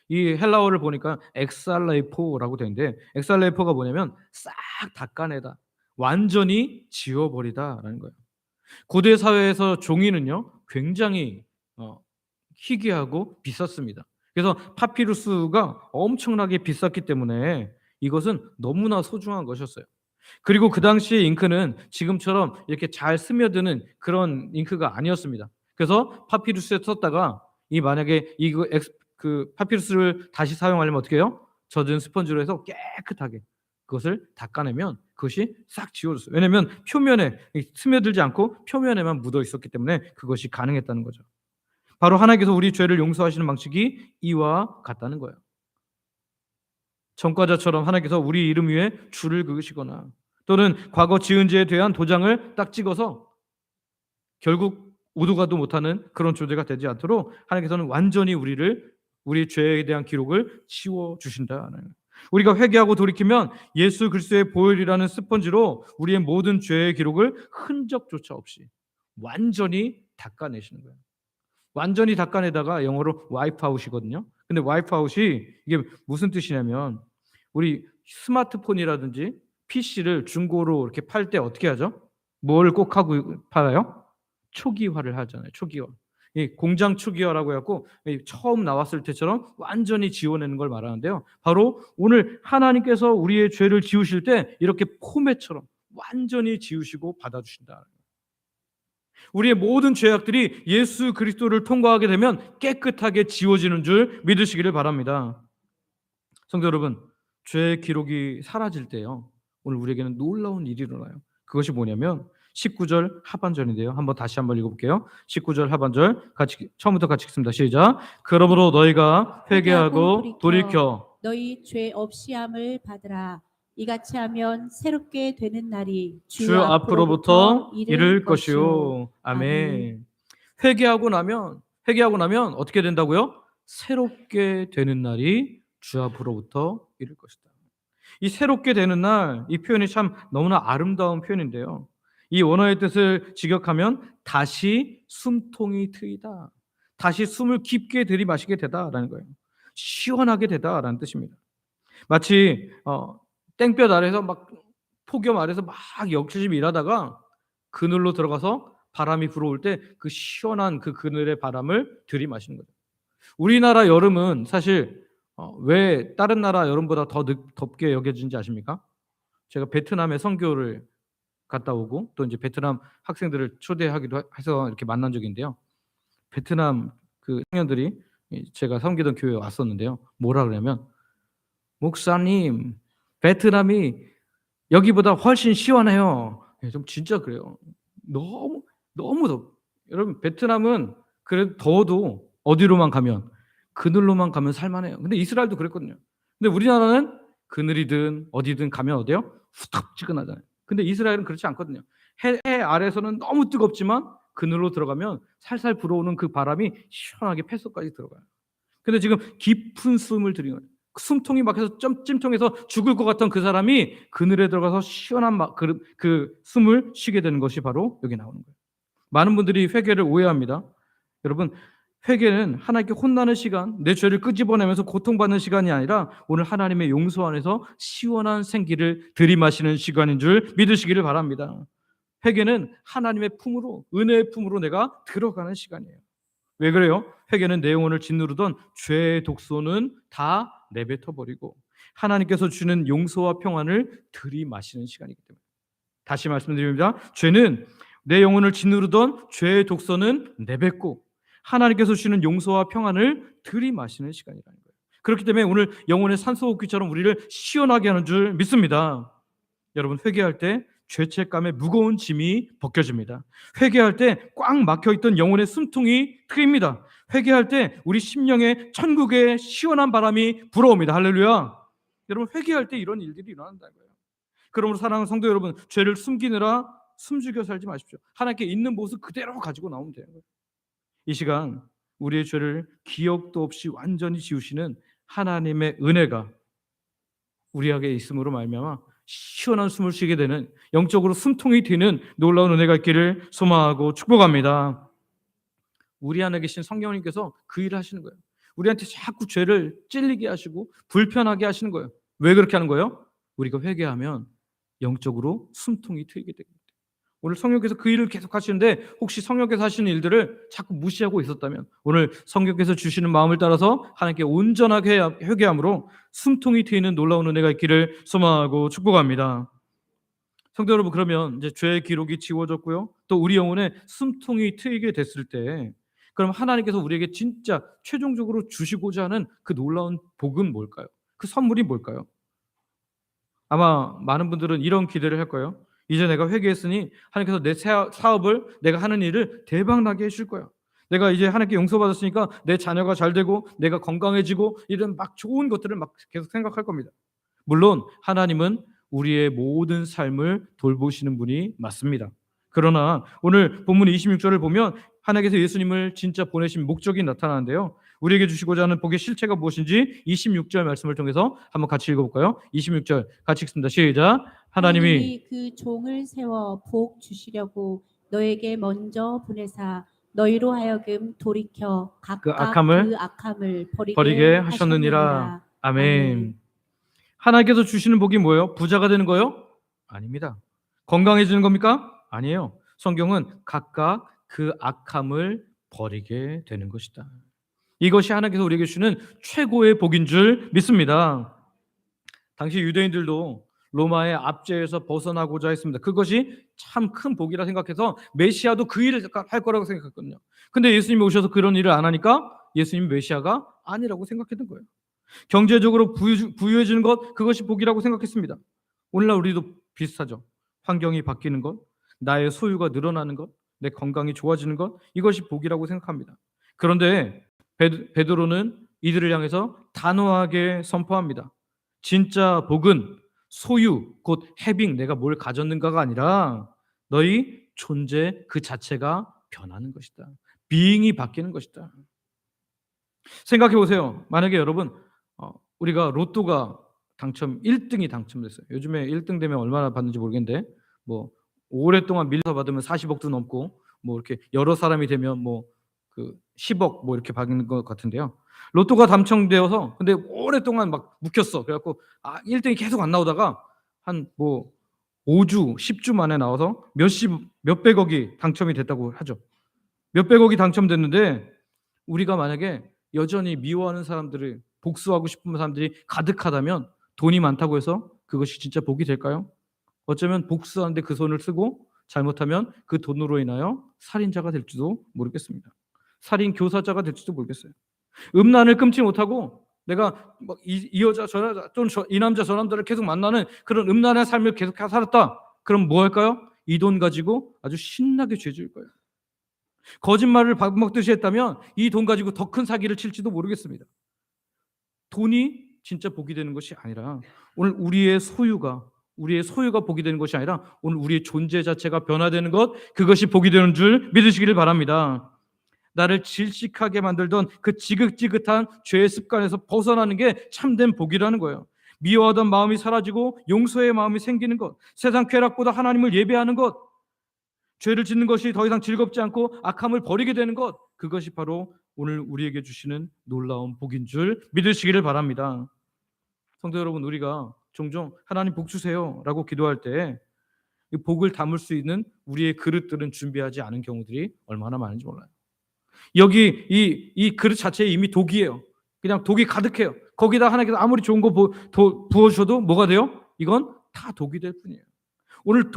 Speaker 1: 이 헬라어를 보니까 엑살레이포라고 되는데, 엑살레이포가 뭐냐면 싹 닦아내다, 완전히 지워버리다라는 거예요. 고대 사회에서 종이는요 굉장히 희귀하고 비쌌습니다. 그래서 파피루스가 엄청나게 비쌌기 때문에 이것은 너무나 소중한 것이었어요. 그리고 그 당시의 잉크는 지금처럼 이렇게 잘 스며드는 그런 잉크가 아니었습니다. 그래서 파피루스에 썼다가 만약에 그 파피루스를 다시 사용하려면 어떻게 해요? 젖은 스펀지로 해서 깨끗하게 그것을 닦아내면 그것이 싹 지워졌어요. 왜냐하면 표면에 스며들지 않고 표면에만 묻어 있었기 때문에 그것이 가능했다는 거죠. 바로 하나님께서 우리 죄를 용서하시는 방식이 이와 같다는 거예요. 전과자처럼 하나님께서 우리 이름 위에 줄을 그으시거나 또는 과거 지은 죄에 대한 도장을 딱 찍어서 결국 오도 가도 못하는 그런 존재가 되지 않도록 하나님께서는 완전히 우리 죄에 대한 기록을 지워 주신다. 우리가 회개하고 돌이키면 예수 그리스도의 보혈이라는 스펀지로 우리의 모든 죄의 기록을 흔적조차 없이 완전히 닦아내시는 거예요. 완전히 닦아내다가 영어로 와이프아웃이거든요. 근데 와이프아웃이 이게 무슨 뜻이냐면 우리 스마트폰이라든지 PC를 중고로 이렇게 팔 때 어떻게 하죠? 뭘 꼭 하고 팔아요? 초기화를 하잖아요. 초기화. 이 공장 초기화라고 해갖고 처음 나왔을 때처럼 완전히 지워내는 걸 말하는데요. 바로 오늘 하나님께서 우리의 죄를 지우실 때 이렇게 포맷처럼 완전히 지우시고 받아주신다. 우리의 모든 죄악들이 예수 그리스도를 통과하게 되면 깨끗하게 지워지는 줄 믿으시기를 바랍니다. 성도 여러분, 죄의 기록이 사라질 때요, 오늘 우리에게는 놀라운 일이 일어나요. 그것이 뭐냐면 19절 하반절인데요. 다시 한번 읽어볼게요. 19절 하반절 같이 처음부터 같이 읽습니다. 시작. 그러므로 너희가 회개하고 돌이켜
Speaker 2: 너희 죄 없이함을 받으라. 이같이 하면 새롭게 되는 날이
Speaker 1: 주 앞으로부터 이를 것이요. 아멘. 회개하고 나면 어떻게 된다고요? 새롭게 되는 날이 주 앞으로부터 이를 것이다. 이 새롭게 되는 날, 이 표현이 참 너무나 아름다운 표현인데요. 이 원어의 뜻을 직역하면 다시 숨통이 트이다. 다시 숨을 깊게 들이마시게 되다라는 거예요. 시원하게 되다라는 뜻입니다. 마치 땡볕 아래서 막 폭염 아래서 막 열심히 일하다가 그늘로 들어가서 바람이 불어올 때 그 시원한 그 그늘의 바람을 들이마시는 거죠. 우리나라 여름은 사실 왜 다른 나라 여름보다 더 덥게 여겨지는지 아십니까? 제가 베트남에 선교를 갔다 오고 또 이제 베트남 학생들을 초대하기도 해서 이렇게 만난 적이 있는데요. 베트남 그 청년들이 제가 섬기던 교회에 왔었는데요. 뭐라 그러냐면 목사님, 베트남이 여기보다 훨씬 시원해요. 좀 진짜 그래요. 너무 덥. 여러분 베트남은 그래도 더워도 어디로만 가면 그늘로만 가면 살만해요. 근데 이스라엘도 그랬거든요. 근데 우리나라는 그늘이든 어디든 가면 어때요? 후텁지근하잖아요. 근데 이스라엘은 그렇지 않거든요. 해 아래서는 너무 뜨겁지만 그늘로 들어가면 살살 불어오는 그 바람이 시원하게 폐속까지 들어가요. 근데 지금 깊은 숨을 들이는 거예요. 숨통이 막혀서 찜통해서 죽을 것 같던 그 사람이 그늘에 들어가서 시원한 그 숨을 쉬게 되는 것이 바로 여기 나오는 거예요. 많은 분들이 회개를 오해합니다. 여러분, 회개는 하나님께 혼나는 시간, 내 죄를 끄집어내면서 고통받는 시간이 아니라 오늘 하나님의 용서 안에서 시원한 생기를 들이마시는 시간인 줄 믿으시기를 바랍니다. 회개는 하나님의 품으로, 은혜의 품으로 내가 들어가는 시간이에요. 왜 그래요? 회개는 내 영혼을 짓누르던 죄의 독소는 다 내뱉어버리고 하나님께서 주는 용서와 평안을 들이마시는 시간이기 때문에. 다시 말씀드립니다. 죄는 내 영혼을 짓누르던 죄의 독소는 내뱉고 하나님께서 주시는 용서와 평안을 들이마시는 시간이라는 거예요. 그렇기 때문에 오늘 영혼의 산소호흡기처럼 우리를 시원하게 하는 줄 믿습니다. 여러분, 회개할 때 죄책감의 무거운 짐이 벗겨집니다. 회개할 때 꽉 막혀있던 영혼의 숨통이 트입니다. 회개할 때 우리 심령에 천국의 시원한 바람이 불어옵니다. 할렐루야. 여러분, 회개할 때 이런 일들이 일어난다는 거예요. 그러므로 사랑하는 성도 여러분, 죄를 숨기느라 숨죽여 살지 마십시오. 하나님께 있는 모습 그대로 가지고 나오면 돼요. 이 시간 우리의 죄를 기억도 없이 완전히 지우시는 하나님의 은혜가 우리에게 있음으로 말미암아 시원한 숨을 쉬게 되는, 영적으로 숨통이 트이는 놀라운 은혜가 있기를 소망하고 축복합니다. 우리 안에 계신 성령님께서 그 일을 하시는 거예요. 우리한테 자꾸 죄를 찔리게 하시고 불편하게 하시는 거예요. 왜 그렇게 하는 거예요? 우리가 회개하면 영적으로 숨통이 트이게 됩니다. 오늘 성령께서 그 일을 계속 하시는데 혹시 성령께서 하시는 일들을 자꾸 무시하고 있었다면 오늘 성령께서 주시는 마음을 따라서 하나님께 온전하게 회개함으로 숨통이 트이는 놀라운 은혜가 있기를 소망하고 축복합니다. 성도 여러분, 그러면 이제 죄의 기록이 지워졌고요. 또 우리 영혼에 숨통이 트이게 됐을 때 그럼 하나님께서 우리에게 진짜 최종적으로 주시고자 하는 그 놀라운 복은 뭘까요? 그 선물이 뭘까요? 아마 많은 분들은 이런 기대를 할 거예요. 이제 내가 회개했으니 하나님께서 내 사업을, 내가 하는 일을 대박나게 해줄 거야. 내가 이제 하나님께 용서받았으니까 내 자녀가 잘 되고 내가 건강해지고 이런 막 좋은 것들을 막 계속 생각할 겁니다. 물론 하나님은 우리의 모든 삶을 돌보시는 분이 맞습니다. 그러나 오늘 본문 26절을 보면 하나님께서 예수님을 진짜 보내신 목적이 나타나는데요. 우리에게 주시고자 하는 복의 실체가 무엇인지 26절 말씀을 통해서 한번 같이 읽어볼까요? 26절 같이 읽습니다. 시작. 하나님이
Speaker 2: 그 종을 세워 복 주시려고 너에게 먼저 보내사 너희로 하여금 돌이켜
Speaker 1: 그
Speaker 2: 각각 그 악함을
Speaker 1: 버리게
Speaker 2: 버리게
Speaker 1: 하셨느니라.
Speaker 2: 하셨느니라.
Speaker 1: 아멘. 하나님께서 주시는 복이 뭐예요? 부자가 되는 거요? 아닙니다. 건강해지는 겁니까? 아니에요. 성경은 각각 그 악함을 버리게 되는 것이다. 이것이 하나님께서 우리에게 주시는 최고의 복인 줄 믿습니다. 당시 유대인들도 로마의 압제에서 벗어나고자 했습니다. 그것이 참 큰 복이라 생각해서 메시아도 그 일을 할 거라고 생각했거든요. 근데 예수님이 오셔서 그런 일을 안 하니까 예수님이 메시아가 아니라고 생각했던 거예요. 경제적으로 부유해지는 것, 그것이 복이라고 생각했습니다. 오늘날 우리도 비슷하죠. 환경이 바뀌는 것, 나의 소유가 늘어나는 것, 내 건강이 좋아지는 것, 이것이 복이라고 생각합니다. 그런데 베드로는 이들을 향해서 단호하게 선포합니다. 진짜 복은 소유, 곧 having, 내가 뭘 가졌는가가 아니라 너희 존재 그 자체가 변하는 것이다. being이 바뀌는 것이다. 생각해 보세요. 만약에 여러분 우리가 로또가 당첨 1등이 당첨됐어요. 요즘에 1등 되면 얼마나 받는지 모르겠는데 뭐 오랫동안 밀려서 받으면 40억도 넘고 뭐 이렇게 여러 사람이 되면 뭐 그 10억 뭐 이렇게 받는 것 같은데요. 로또가 당첨되어서 근데 오랫동안 막 묵혔어. 그래갖고 1등이 계속 안 나오다가 한 뭐 5주, 10주 만에 나와서 몇백억이 당첨이 됐다고 하죠. 몇백억이 당첨됐는데 우리가 만약에 여전히 미워하는 사람들을 복수하고 싶은 사람들이 가득하다면 돈이 많다고 해서 그것이 진짜 복이 될까요? 어쩌면 복수하는데 그 손을 쓰고 잘못하면 그 돈으로 인하여 살인자가 될지도 모르겠습니다. 살인 교사자가 될지도 모르겠어요. 음란을 끊지 못하고 내가 이 여자 저 여자 또는 이 남자 저 남자를 계속 만나는 그런 음란의 삶을 계속 살았다. 그럼 뭐 할까요? 이 돈 가지고 아주 신나게 죄 지을 거예요. 거짓말을 밥 먹듯이 했다면 이 돈 가지고 더 큰 사기를 칠지도 모르겠습니다. 돈이 진짜 복이 되는 것이 아니라 오늘 우리의 소유가 복이 되는 것이 아니라 오늘 우리의 존재 자체가 변화되는 것, 그것이 복이 되는 줄 믿으시기를 바랍니다. 나를 질식하게 만들던 그 지긋지긋한 죄의 습관에서 벗어나는 게 참된 복이라는 거예요. 미워하던 마음이 사라지고 용서의 마음이 생기는 것, 세상 쾌락보다 하나님을 예배하는 것, 죄를 짓는 것이 더 이상 즐겁지 않고 악함을 버리게 되는 것, 그것이 바로 오늘 우리에게 주시는 놀라운 복인 줄 믿으시기를 바랍니다. 성도 여러분, 우리가 종종 하나님 복 주세요 라고 기도할 때 이 복을 담을 수 있는 우리의 그릇들은 준비하지 않은 경우들이 얼마나 많은지 몰라요. 여기 이 그릇 자체에 이미 독이에요. 그냥 독이 가득해요. 거기다 하나님께서 아무리 좋은 거 부어주셔도 뭐가 돼요? 이건 다 독이 될 뿐이에요. 오늘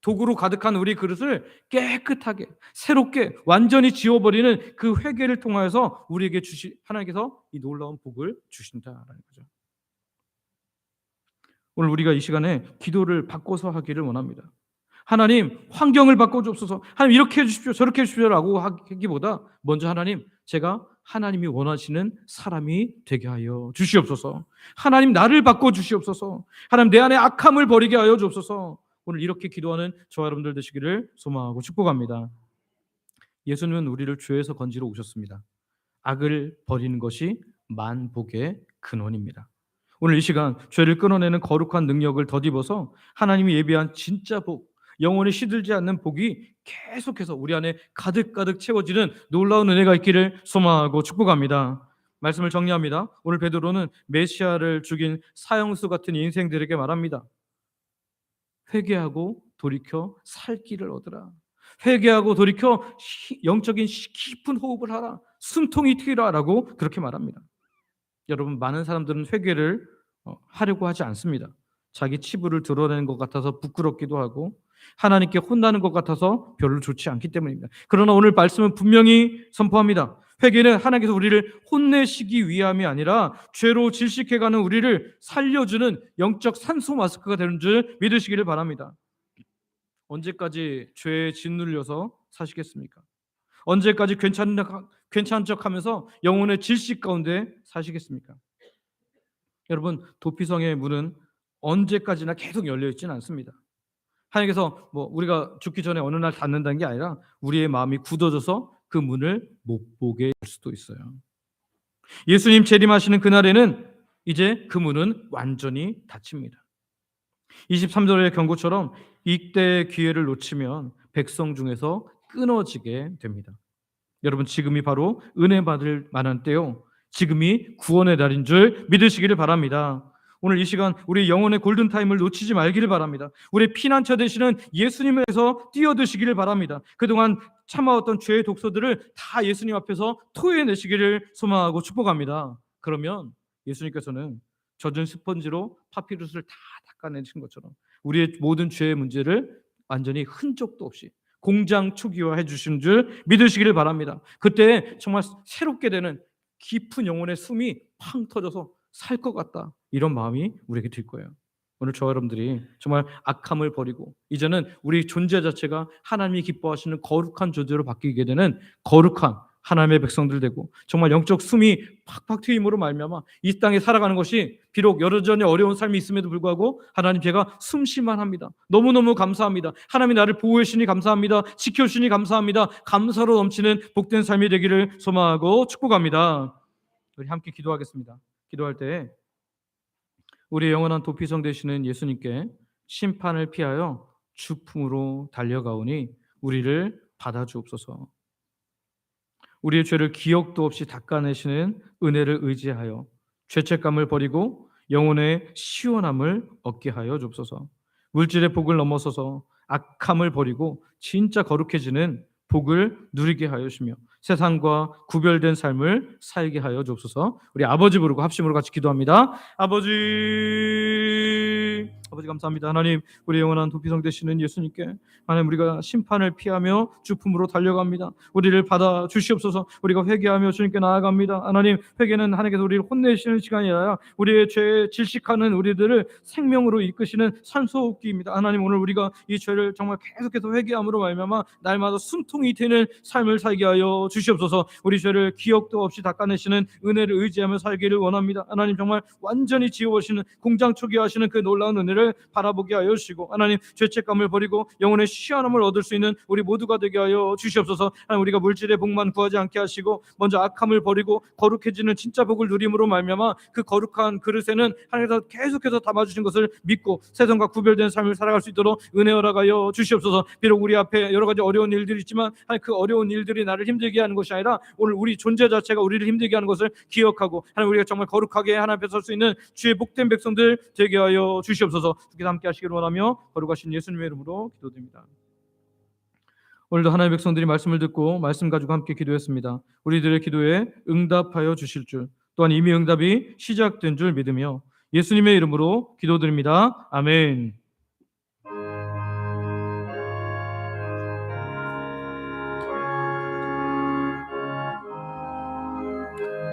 Speaker 1: 독으로 가득한 우리 그릇을 깨끗하게 새롭게 완전히 지워버리는 그 회개를 통하여서 우리에게 하나님께서 이 놀라운 복을 주신다라는 거죠. 오늘 우리가 이 시간에 기도를 바꿔서 하기를 원합니다. 하나님, 환경을 바꿔주옵소서. 하나님, 이렇게 해주십시오, 저렇게 해주십시오라고 하기보다 먼저 하나님, 제가 하나님이 원하시는 사람이 되게 하여 주시옵소서. 하나님, 나를 바꿔주시옵소서. 하나님, 내 안에 악함을 버리게 하여 주옵소서. 오늘 이렇게 기도하는 저와 여러분들 되시기를 소망하고 축복합니다. 예수님은 우리를 죄에서 건지러 오셨습니다. 악을 버리는 것이 만복의 근원입니다. 오늘 이 시간 죄를 끊어내는 거룩한 능력을 덧입어서 하나님이 예비한 진짜 복, 영원히 시들지 않는 복이 계속해서 우리 안에 가득가득 채워지는 놀라운 은혜가 있기를 소망하고 축복합니다. 말씀을 정리합니다. 오늘 베드로는 메시아를 죽인 사형수 같은 인생들에게 말합니다. 회개하고 돌이켜 살 길을 얻으라. 회개하고 돌이켜 영적인 깊은 호흡을 하라. 숨통이 튀라라고 그렇게 말합니다. 여러분, 많은 사람들은 회개를 하려고 하지 않습니다. 자기 치부를 드러내는 것 같아서 부끄럽기도 하고 하나님께 혼나는 것 같아서 별로 좋지 않기 때문입니다. 그러나 오늘 말씀은 분명히 선포합니다. 회개는 하나님께서 우리를 혼내시기 위함이 아니라 죄로 질식해가는 우리를 살려주는 영적 산소 마스크가 되는 줄 믿으시기를 바랍니다. 언제까지 죄에 짓눌려서 사시겠습니까? 언제까지 괜찮은 척하면서 영혼의 질식 가운데 사시겠습니까? 여러분, 도피성의 문은 언제까지나 계속 열려 있지는 않습니다. 하나님께서 우리가 죽기 전에 어느 날 닫는다는 게 아니라 우리의 마음이 굳어져서 그 문을 못 보게 할 수도 있어요. 예수님 재림하시는 그날에는 이제 그 문은 완전히 닫힙니다. 23절의 경고처럼 이때의 기회를 놓치면 백성 중에서 끊어지게 됩니다. 여러분, 지금이 바로 은혜 받을 만한 때요, 지금이 구원의 날인 줄 믿으시기를 바랍니다. 오늘 이 시간 우리 영혼의 골든타임을 놓치지 말기를 바랍니다. 우리 피난처 되시는 예수님에서 뛰어드시기를 바랍니다. 그동안 참아왔던 죄의 독소들을 다 예수님 앞에서 토해내시기를 소망하고 축복합니다. 그러면 예수님께서는 젖은 스펀지로 파피루스를 다 닦아내신 것처럼 우리의 모든 죄의 문제를 완전히 흔적도 없이 공장 초기화해 주신 줄 믿으시기를 바랍니다. 그때 정말 새롭게 되는 깊은 영혼의 숨이 팡 터져서 살 것 같다, 이런 마음이 우리에게 들 거예요. 오늘 저와 여러분들이 정말 악함을 버리고 이제는 우리 존재 자체가 하나님이 기뻐하시는 거룩한 존재로 바뀌게 되는 거룩한 하나님의 백성들 되고, 정말 영적 숨이 팍팍 트임으로 말미암아 이 땅에 살아가는 것이 비록 여러전에 어려운 삶이 있음에도 불구하고 하나님, 제가 숨쉴만 합니다. 너무너무 감사합니다. 하나님이 나를 보호해 주시니 감사합니다. 지켜 주시니 감사합니다. 감사로 넘치는 복된 삶이 되기를 소망하고 축복합니다. 우리 함께 기도하겠습니다. 기도할 때 우리 영원한 도피성 되시는 예수님께 심판을 피하여 주품으로 달려가오니 우리를 받아주옵소서. 우리의 죄를 기억도 없이 닦아내시는 은혜를 의지하여 죄책감을 버리고 영혼의 시원함을 얻게 하여 주옵소서. 물질의 복을 넘어서서 악함을 버리고 진짜 거룩해지는 복을 누리게 하여 주시며 세상과 구별된 삶을 살게 하여 주옵소서. 우리 아버지 부르고 합심으로 같이 기도합니다. 아버지 감사합니다. 하나님, 우리 영원한 도피성 되시는 예수님께 하나님, 우리가 심판을 피하며 주품으로 달려갑니다. 우리를 받아 주시옵소서. 우리가 회개하며 주님께 나아갑니다. 하나님, 회개는 하나님께서 우리를 혼내시는 시간이 아니라 우리의 죄에 질식하는 우리들을 생명으로 이끄시는 산소호흡기입니다. 하나님, 오늘 우리가 이 죄를 정말 계속해서 회개함으로 말미암아 날마다 숨통이 트는 삶을 살게 하여 주시옵소서. 우리 죄를 기억도 없이 닦아내시는 은혜를 의지하며 살기를 원합니다. 하나님, 정말 완전히 지워버리시는 공장 초기화하시는 그 놀라운 은혜를 바라보게 하여 주시고, 하나님, 죄책감을 버리고 영혼의 시원함을 얻을 수 있는 우리 모두가 되게 하여 주시옵소서. 하나님, 우리가 물질의 복만 구하지 않게 하시고 먼저 악함을 버리고 거룩해지는 진짜 복을 누림으로 말미암아 그 거룩한 그릇에는 하나님께서 계속해서 담아주신 것을 믿고 세상과 구별된 삶을 살아갈 수 있도록 은혜 허락하여 주시옵소서. 비록 우리 앞에 여러 가지 어려운 일들이 있지만 하나님, 그 어려운 일들이 나를 힘들게 하는 것이 아니라 오늘 우리 존재 자체가 우리를 힘들게 하는 것을 기억하고 하나님, 우리가 정말 거룩하게 하나님 앞에 설 수 있는 주의 복된 백성들 되게 하여 주시옵소서. 주께서 함께 하시기를 원하며 거룩하신 예수님의 이름으로 기도드립니다. 오늘도 하나님의 백성들이 말씀을 듣고 말씀 가지고 함께 기도했습니다. 우리들의 기도에 응답하여 주실 줄, 또한 이미 응답이 시작된 줄 믿으며 예수님의 이름으로 기도드립니다. 아멘.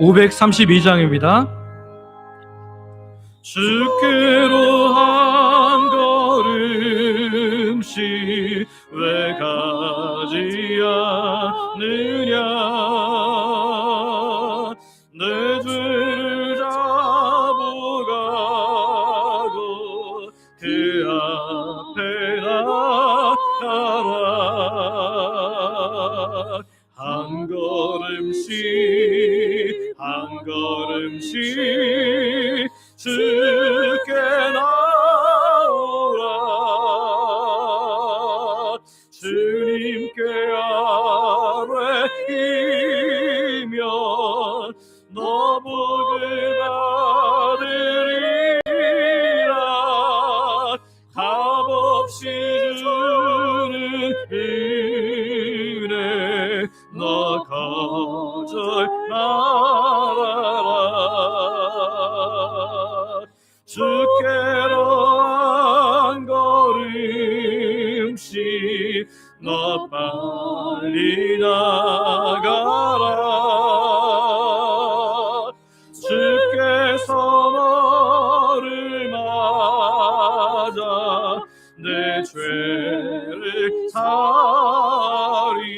Speaker 1: (532장입니다) 주께로 한 걸음씩 왜 가지 않느냐, 내 죄를 잡고 가고 그 앞에 나가라. 한 걸음씩 한 걸음씩 주께 나오라. 주님께 아뢰이면 너 복을 받으리라. 값없이 주는 은혜 너 거절 말아라. 주께로 한 걸음씩 너 빨리 나가라. 주께서 너를 맞아 내 죄를 사리.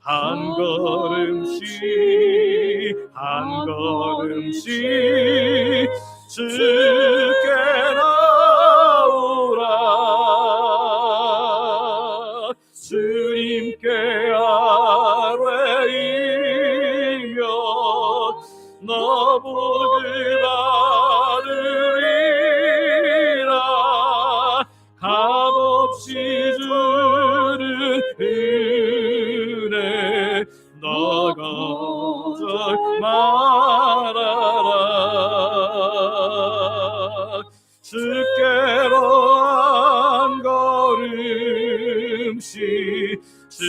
Speaker 1: 한 걸음씩 한 걸음씩 주께 나오라. 주님께 아뢰이며 너 복을 받으리라. 값없이 주는 은혜 너 거절 말아라. 주께로 한 걸음씩 주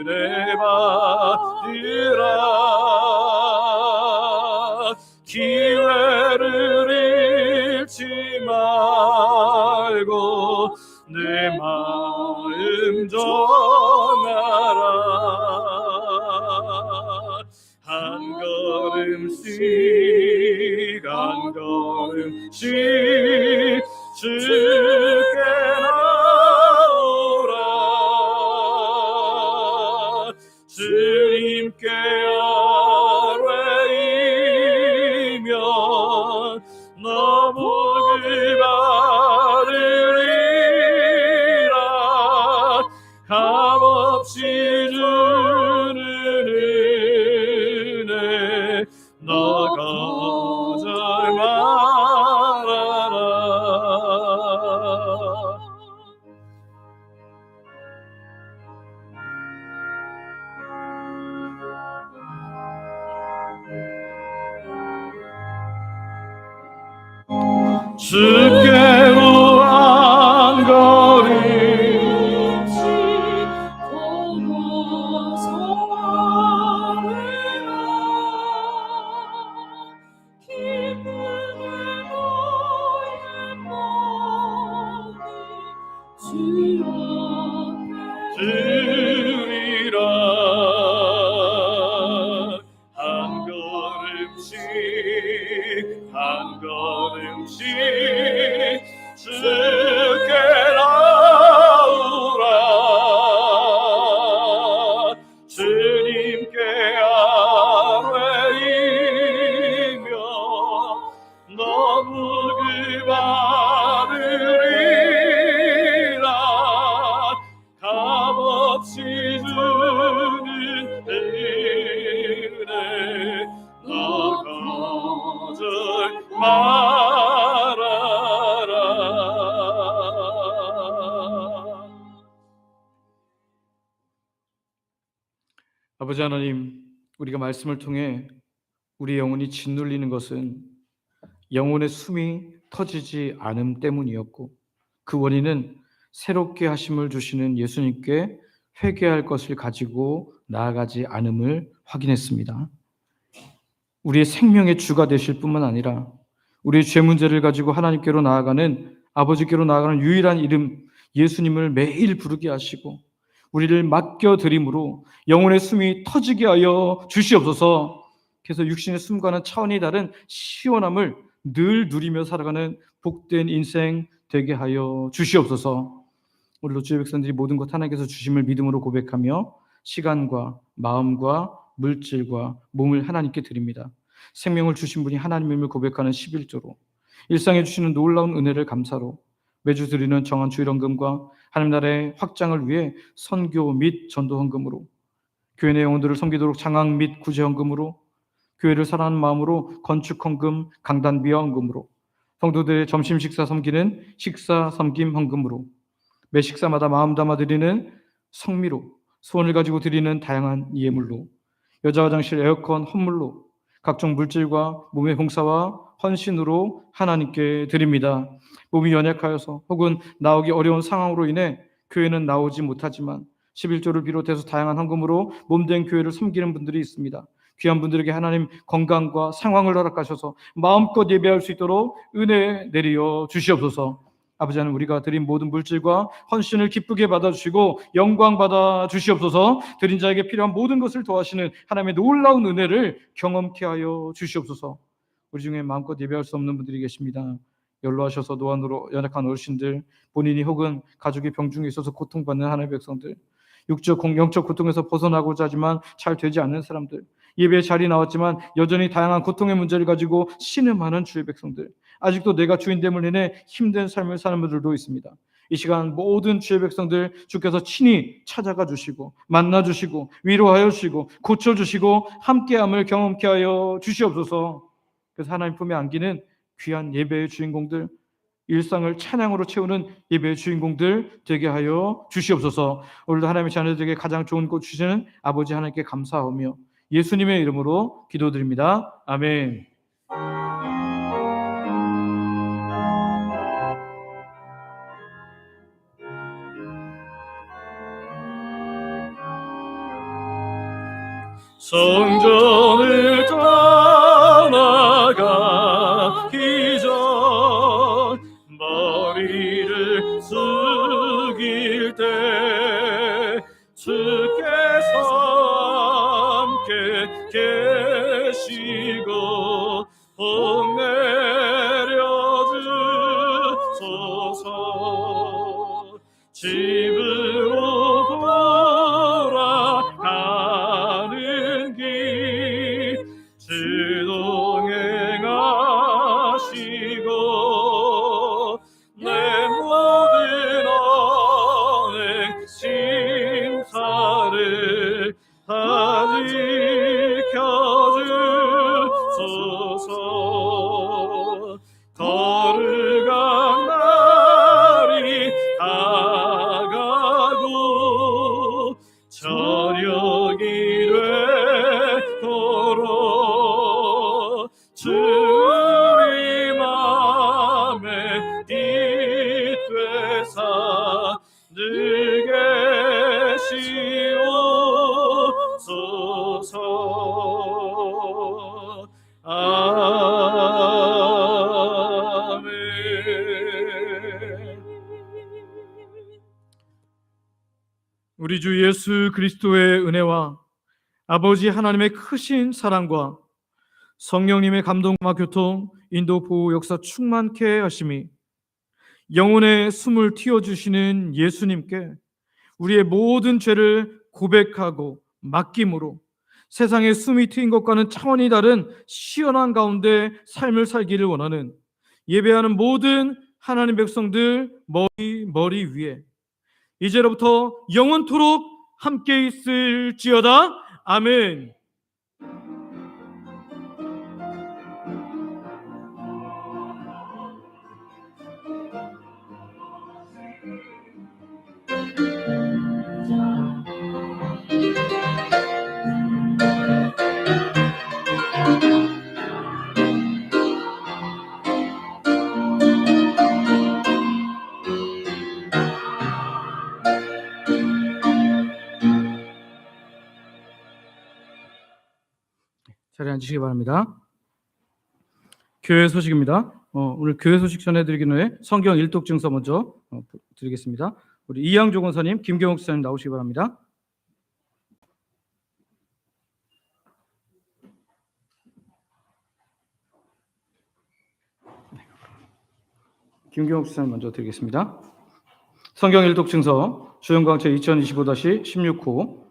Speaker 1: 은혜 받으라. 기회를 잃지 말고 내 마음 전하라. 한 걸음씩 한 걸음씩 주께 나오라. 주님께 아뢰이면 너 복을 받으리라. 값없이 주는 은혜 너 거절 말아라. 주께로 한 걸음씩
Speaker 2: 걸어서 아뢰라. 기쁨을 너의 마음에 주 앞에
Speaker 1: 주리라. 한 걸음씩 한 걸음씩 주께 나오라. 주님께 아뢰이며 너 복을 받으리라. 값없이 주는 은혜 너 거절 말아라. 아버지 하나님, 우리가 말씀을 통해 우리 영혼이 짓눌리는 것은 영혼의 숨이 터지지 않음 때문이었고, 그 원인은 새롭게 하심을 주시는 예수님께 회개할 것을 가지고 나아가지 않음을 확인했습니다. 우리의 생명의 주가 되실 뿐만 아니라 우리의 죄 문제를 가지고 하나님께로 나아가는, 아버지께로 나아가는 유일한 이름 예수님을 매일 부르게 하시고 우리를 맡겨드림으로 영혼의 숨이 터지게 하여 주시옵소서. 그래서 육신의 숨과는 차원이 다른 시원함을 늘 누리며 살아가는 복된 인생 되게 하여 주시옵소서. 오늘도 주의 백성들이 모든 것 하나님께서 주심을 믿음으로 고백하며 시간과 마음과 물질과 몸을 하나님께 드립니다. 생명을 주신 분이 하나님임을 고백하는 11조로, 일상에 주시는 놀라운 은혜를 감사로, 매주 드리는 정한 주일헌금과 하나님 나라의 확장을 위해 선교 및 전도 헌금으로, 교회 내 영혼들을 섬기도록 장학 및 구제 헌금으로, 교회를 사랑하는 마음으로 건축 헌금, 강단 비화 헌금으로, 성도들의 점심 식사 섬기는 식사 섬김 헌금으로, 매 식사마다 마음 담아 드리는 성미로, 소원을 가지고 드리는 다양한 예물로, 여자 화장실 에어컨 헌물로, 각종 물질과 몸의 봉사와 헌신으로 하나님께 드립니다. 몸이 연약하여서 혹은 나오기 어려운 상황으로 인해 교회는 나오지 못하지만 11조를 비롯해서 다양한 헌금으로 몸된 교회를 섬기는 분들이 있습니다. 귀한 분들에게 하나님 건강과 상황을 허락하셔서 마음껏 예배할 수 있도록 은혜 내려 주시옵소서. 아버지 하나님, 우리가 드린 모든 물질과 헌신을 기쁘게 받아주시고 영광 받아 주시옵소서. 드린 자에게 필요한 모든 것을 더하시는 하나님의 놀라운 은혜를 경험케 하여 주시옵소서. 우리 중에 마음껏 예배할 수 없는 분들이 계십니다. 연로하셔서 노안으로 연약한 어르신들, 본인이 혹은 가족이 병중에 있어서 고통받는 하나님의 백성들, 육적 영적 고통에서 벗어나고자 하지만 잘 되지 않는 사람들, 예배에 자리에 나왔지만 여전히 다양한 고통의 문제를 가지고 신음하는 주의 백성들, 아직도 내가 주인됨을 인해 힘든 삶을 사는 분들도 있습니다. 이 시간 모든 주의 백성들 주께서 친히 찾아가 주시고 만나 주시고 위로하여 주시고 고쳐 주시고 함께함을 경험케 하여 주시옵소서. 그래서 하나님 품에 안기는 귀한 예배의 주인공들, 일상을 찬양으로 채우는 예배의 주인공들 되게 하여 주시옵소서. 오늘도 하나님의 자녀들에게 가장 좋은 곳 주시는 아버지 하나님께 감사하며 예수님의 이름으로 기도드립니다. 아멘. 성전을 떠나가기 전 머리를 숙일 때 주께서 함께 계시고 복 내려주소서. 집으로 돌아가는 길 주 동행하시고 내 모든 언행 심사를 다 지켜주소서. 거룩한 날이 다가고 저녁이 되도록 주 우리 맘에 깃되사 늘 계시옵소서. 아멘. 우리 주 예수 그리스도의 은혜와 아버지 하나님의 크신 사랑과 성령님의 감동과 교통, 인도 보호 역사 충만케 하심이 영혼의 숨을 틔워주시는 예수님께 우리의 모든 죄를 고백하고 맡김으로 세상의 숨이 트인 것과는 차원이 다른 시원한 가운데 삶을 살기를 원하는 예배하는 모든 하나님 백성들 머리 위에 이제로부터 영원토록 함께 있을지어다. 아멘. 자리에 앉으시기 바랍니다. 교회 소식입니다. 오늘 교회 소식 전해드리기 전에 성경 일독 증서 먼저 드리겠습니다. 우리 이양조 권사님, 김경욱 지사님 나오시기 바랍니다. 김경욱 지사님 먼저 드리겠습니다. 성경 일독 증서 주영광체 2025-16호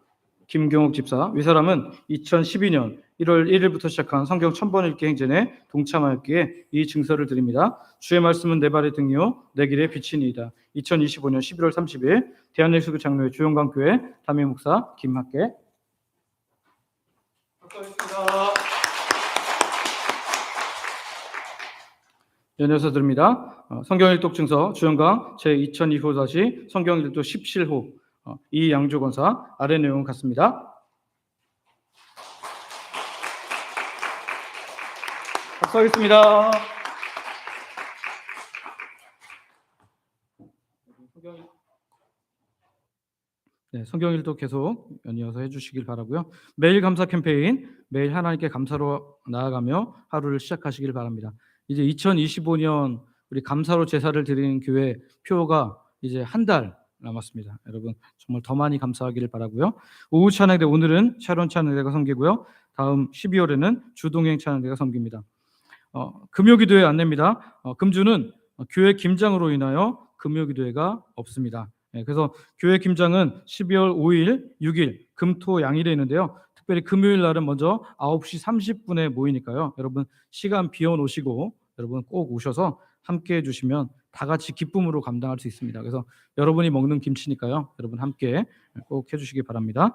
Speaker 1: 김경욱 집사, 위 사람은 2012년 1월 1일부터 시작한 성경 1000번 읽기 행진에 동참하였기에 이 증서를 드립니다. 주의 말씀은 내 발의 등이요 내 길의 빛이니이다. 2025년 11월 30일 대한예수교 장로회 주영광교회 담임 목사 김학계. 감사합니다. 연이어서 드립니다. 성경 일독 증서 주영광 제2002호 성경 일독 17호 이양조 권사. 아래 내용은 같습니다. 박수하겠습니다. 네, 성경 일독 계속 연이어서 해주시길 바라고요. 매일 감사 캠페인, 매일 하나님께 감사로 나아가며 하루를 시작하시길 바랍니다. 이제 2025년 우리 감사로 제사를 드리는 교회 표가 이제 한 달 남았습니다. 여러분 정말 더 많이 감사하기를 바라고요. 오후 찬양대, 오늘은 샤론 찬양대가 섬기고요. 다음 12월에는 주동행 찬양대가 섬깁니다. 금요기도회 안내입니다. 금주는 교회 김장으로 인하여 금요기도회가 없습니다. 그래서 교회 김장은 12월 5일, 6일 금토 양일에 있는데요.
Speaker 3: 특별히 금요일 날은 먼저 9시 30분에 모이니까요. 여러분 시간 비워 놓으시고 여러분 꼭 오셔서 함께 해주시면 다 같이 기쁨으로 감당할 수 있습니다. 그래서 여러분이 먹는 김치니까요. 여러분 함께 꼭 해주시기 바랍니다.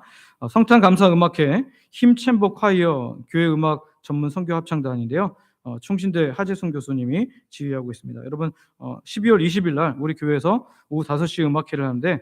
Speaker 3: 성탄 감사 음악회 힘챔버 콰이어 교회 음악 전문 선교 합창단인데요. 충신대 하재순 교수님이 지휘하고 있습니다. 여러분 12월 20일 날 우리 교회에서 오후 5시 음악회를 하는데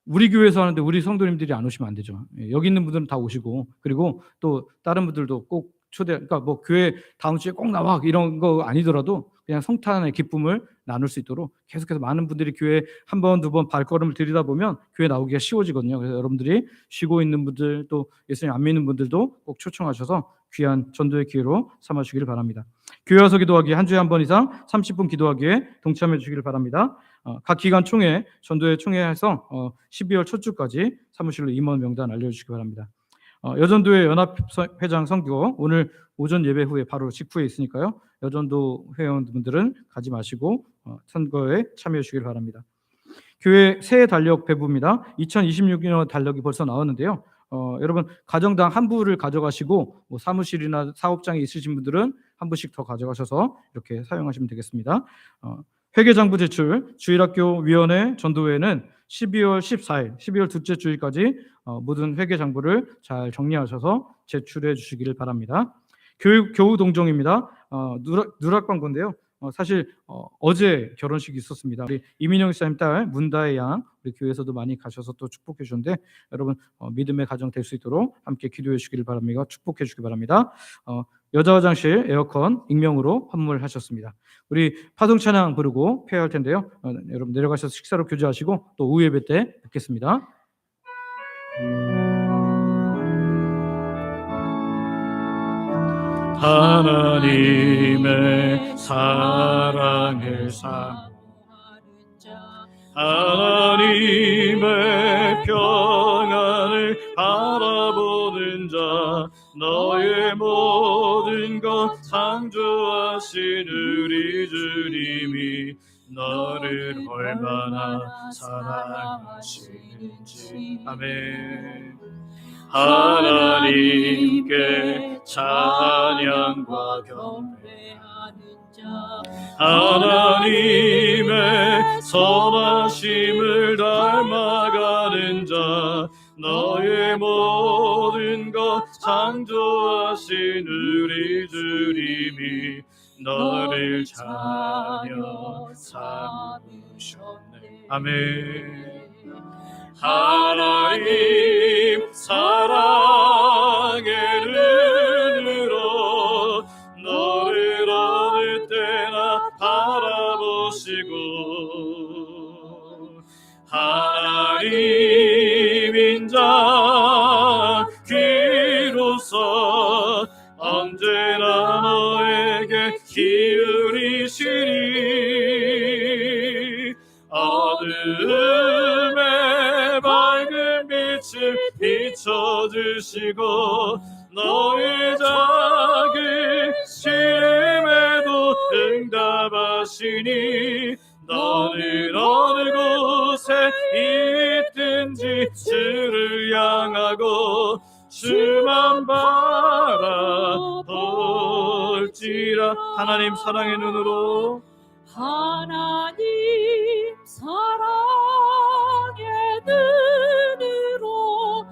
Speaker 3: 우리 교회에서 하는데 우리 성도님들이 안 오시면 안 되죠. 여기 있는 분들은 다 오시고, 그리고 또 다른 분들도 꼭 그러니까 뭐 교회 다음 주에 꼭 나와 이런 거 아니더라도 그냥 성탄의 기쁨을 나눌 수 있도록 계속해서 많은 분들이 교회 한 번, 두 번 발걸음을 들이다 보면 교회 나오기가 쉬워지거든요. 그래서 여러분들이 쉬고 있는 분들 또 예수님 안 믿는 분들도 꼭 초청하셔서 귀한 전도의 기회로 삼아주기를 바랍니다. 교회 와서 기도하기 한 주에 한 번 이상 30분 기도하기에 동참해 주시기를 바랍니다. 각 기관 총회, 전도회 총회에서 12월 첫 주까지 사무실로 임원 명단 알려주시기 바랍니다. 여전도회 연합회장 선교 오늘 오전 예배 후에 바로 직후에 있으니까요. 여전도 회원분들은 가지 마시고 선거에 참여해 주시길 바랍니다. 교회 새해 달력 배부입니다. 2026년 달력이 벌써 나왔는데요. 여러분 가정당 한 부를 가져가시고 뭐 사무실이나 사업장에 있으신 분들은 한 부씩 더 가져가셔서 이렇게 사용하시면 되겠습니다. 회계장부 제출 주일학교 위원회 전도회는 12월 14일 12월 둘째 주일까지 모든 회계장부를 잘 정리하셔서 제출해 주시기를 바랍니다. 교우 동정입니다. 누락광고인데요. 사실 어제 결혼식이 있었습니다. 우리 이민영 집사님 딸 문다혜 양 우리 교회에서도 많이 가셔서 또 축복해 주셨는데 여러분 믿음의 가정 될 수 있도록 함께 기도해 주시기를 바랍니다. 축복해 주시기 바랍니다. 여자 화장실 에어컨 익명으로 환물하셨습니다. 우리 파동 찬양 부르고 폐회할 텐데요. 여러분 내려가셔서 식사로 교제하시고 또 오후 예배 때 뵙겠습니다.
Speaker 1: 하나님의 사랑을 하나님의 평안을 바라보는 자 너의 모든 것 창조하신 우리 주님이 너를 얼마나 사랑하시는지. 아멘. 하나님께 찬양과 경배하는 자 하나님의 선하심을 닮아가는 자 너의 모든 것 창조하신 우리 주님이 너를 자녀 삼으셨네. 아멘. 하나님 사랑의 눈으로 너를 어느 때나 바라보시고 하나님인 자 귀로서 언제나 너에게 기울이시니 어둠에 밝은 빛을 비춰주시고 너의 작은 시름에도 응답하시니 너는 어느 곳에 있든지 주를 향하고 주만 바라볼지라. 하나님 사랑의 눈으로
Speaker 2: 하나님 사랑의 눈으로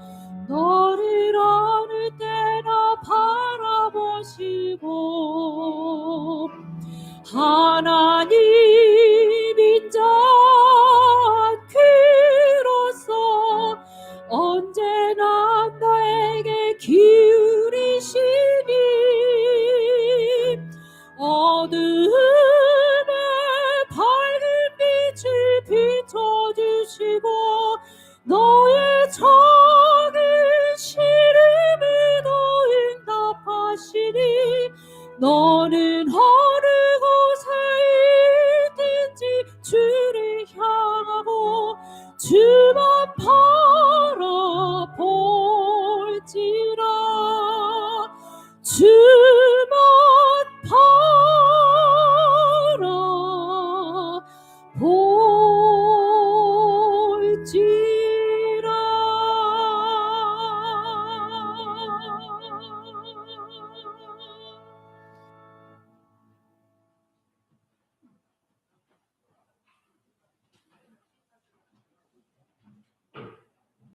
Speaker 2: 너를 어느 때나 바라보시고 하나님인 자 귀로서 언제나 너에게 기울이시니 어둠에 밝은 빛을 비춰주시고 너의 작은 시름에도 응답하시니 너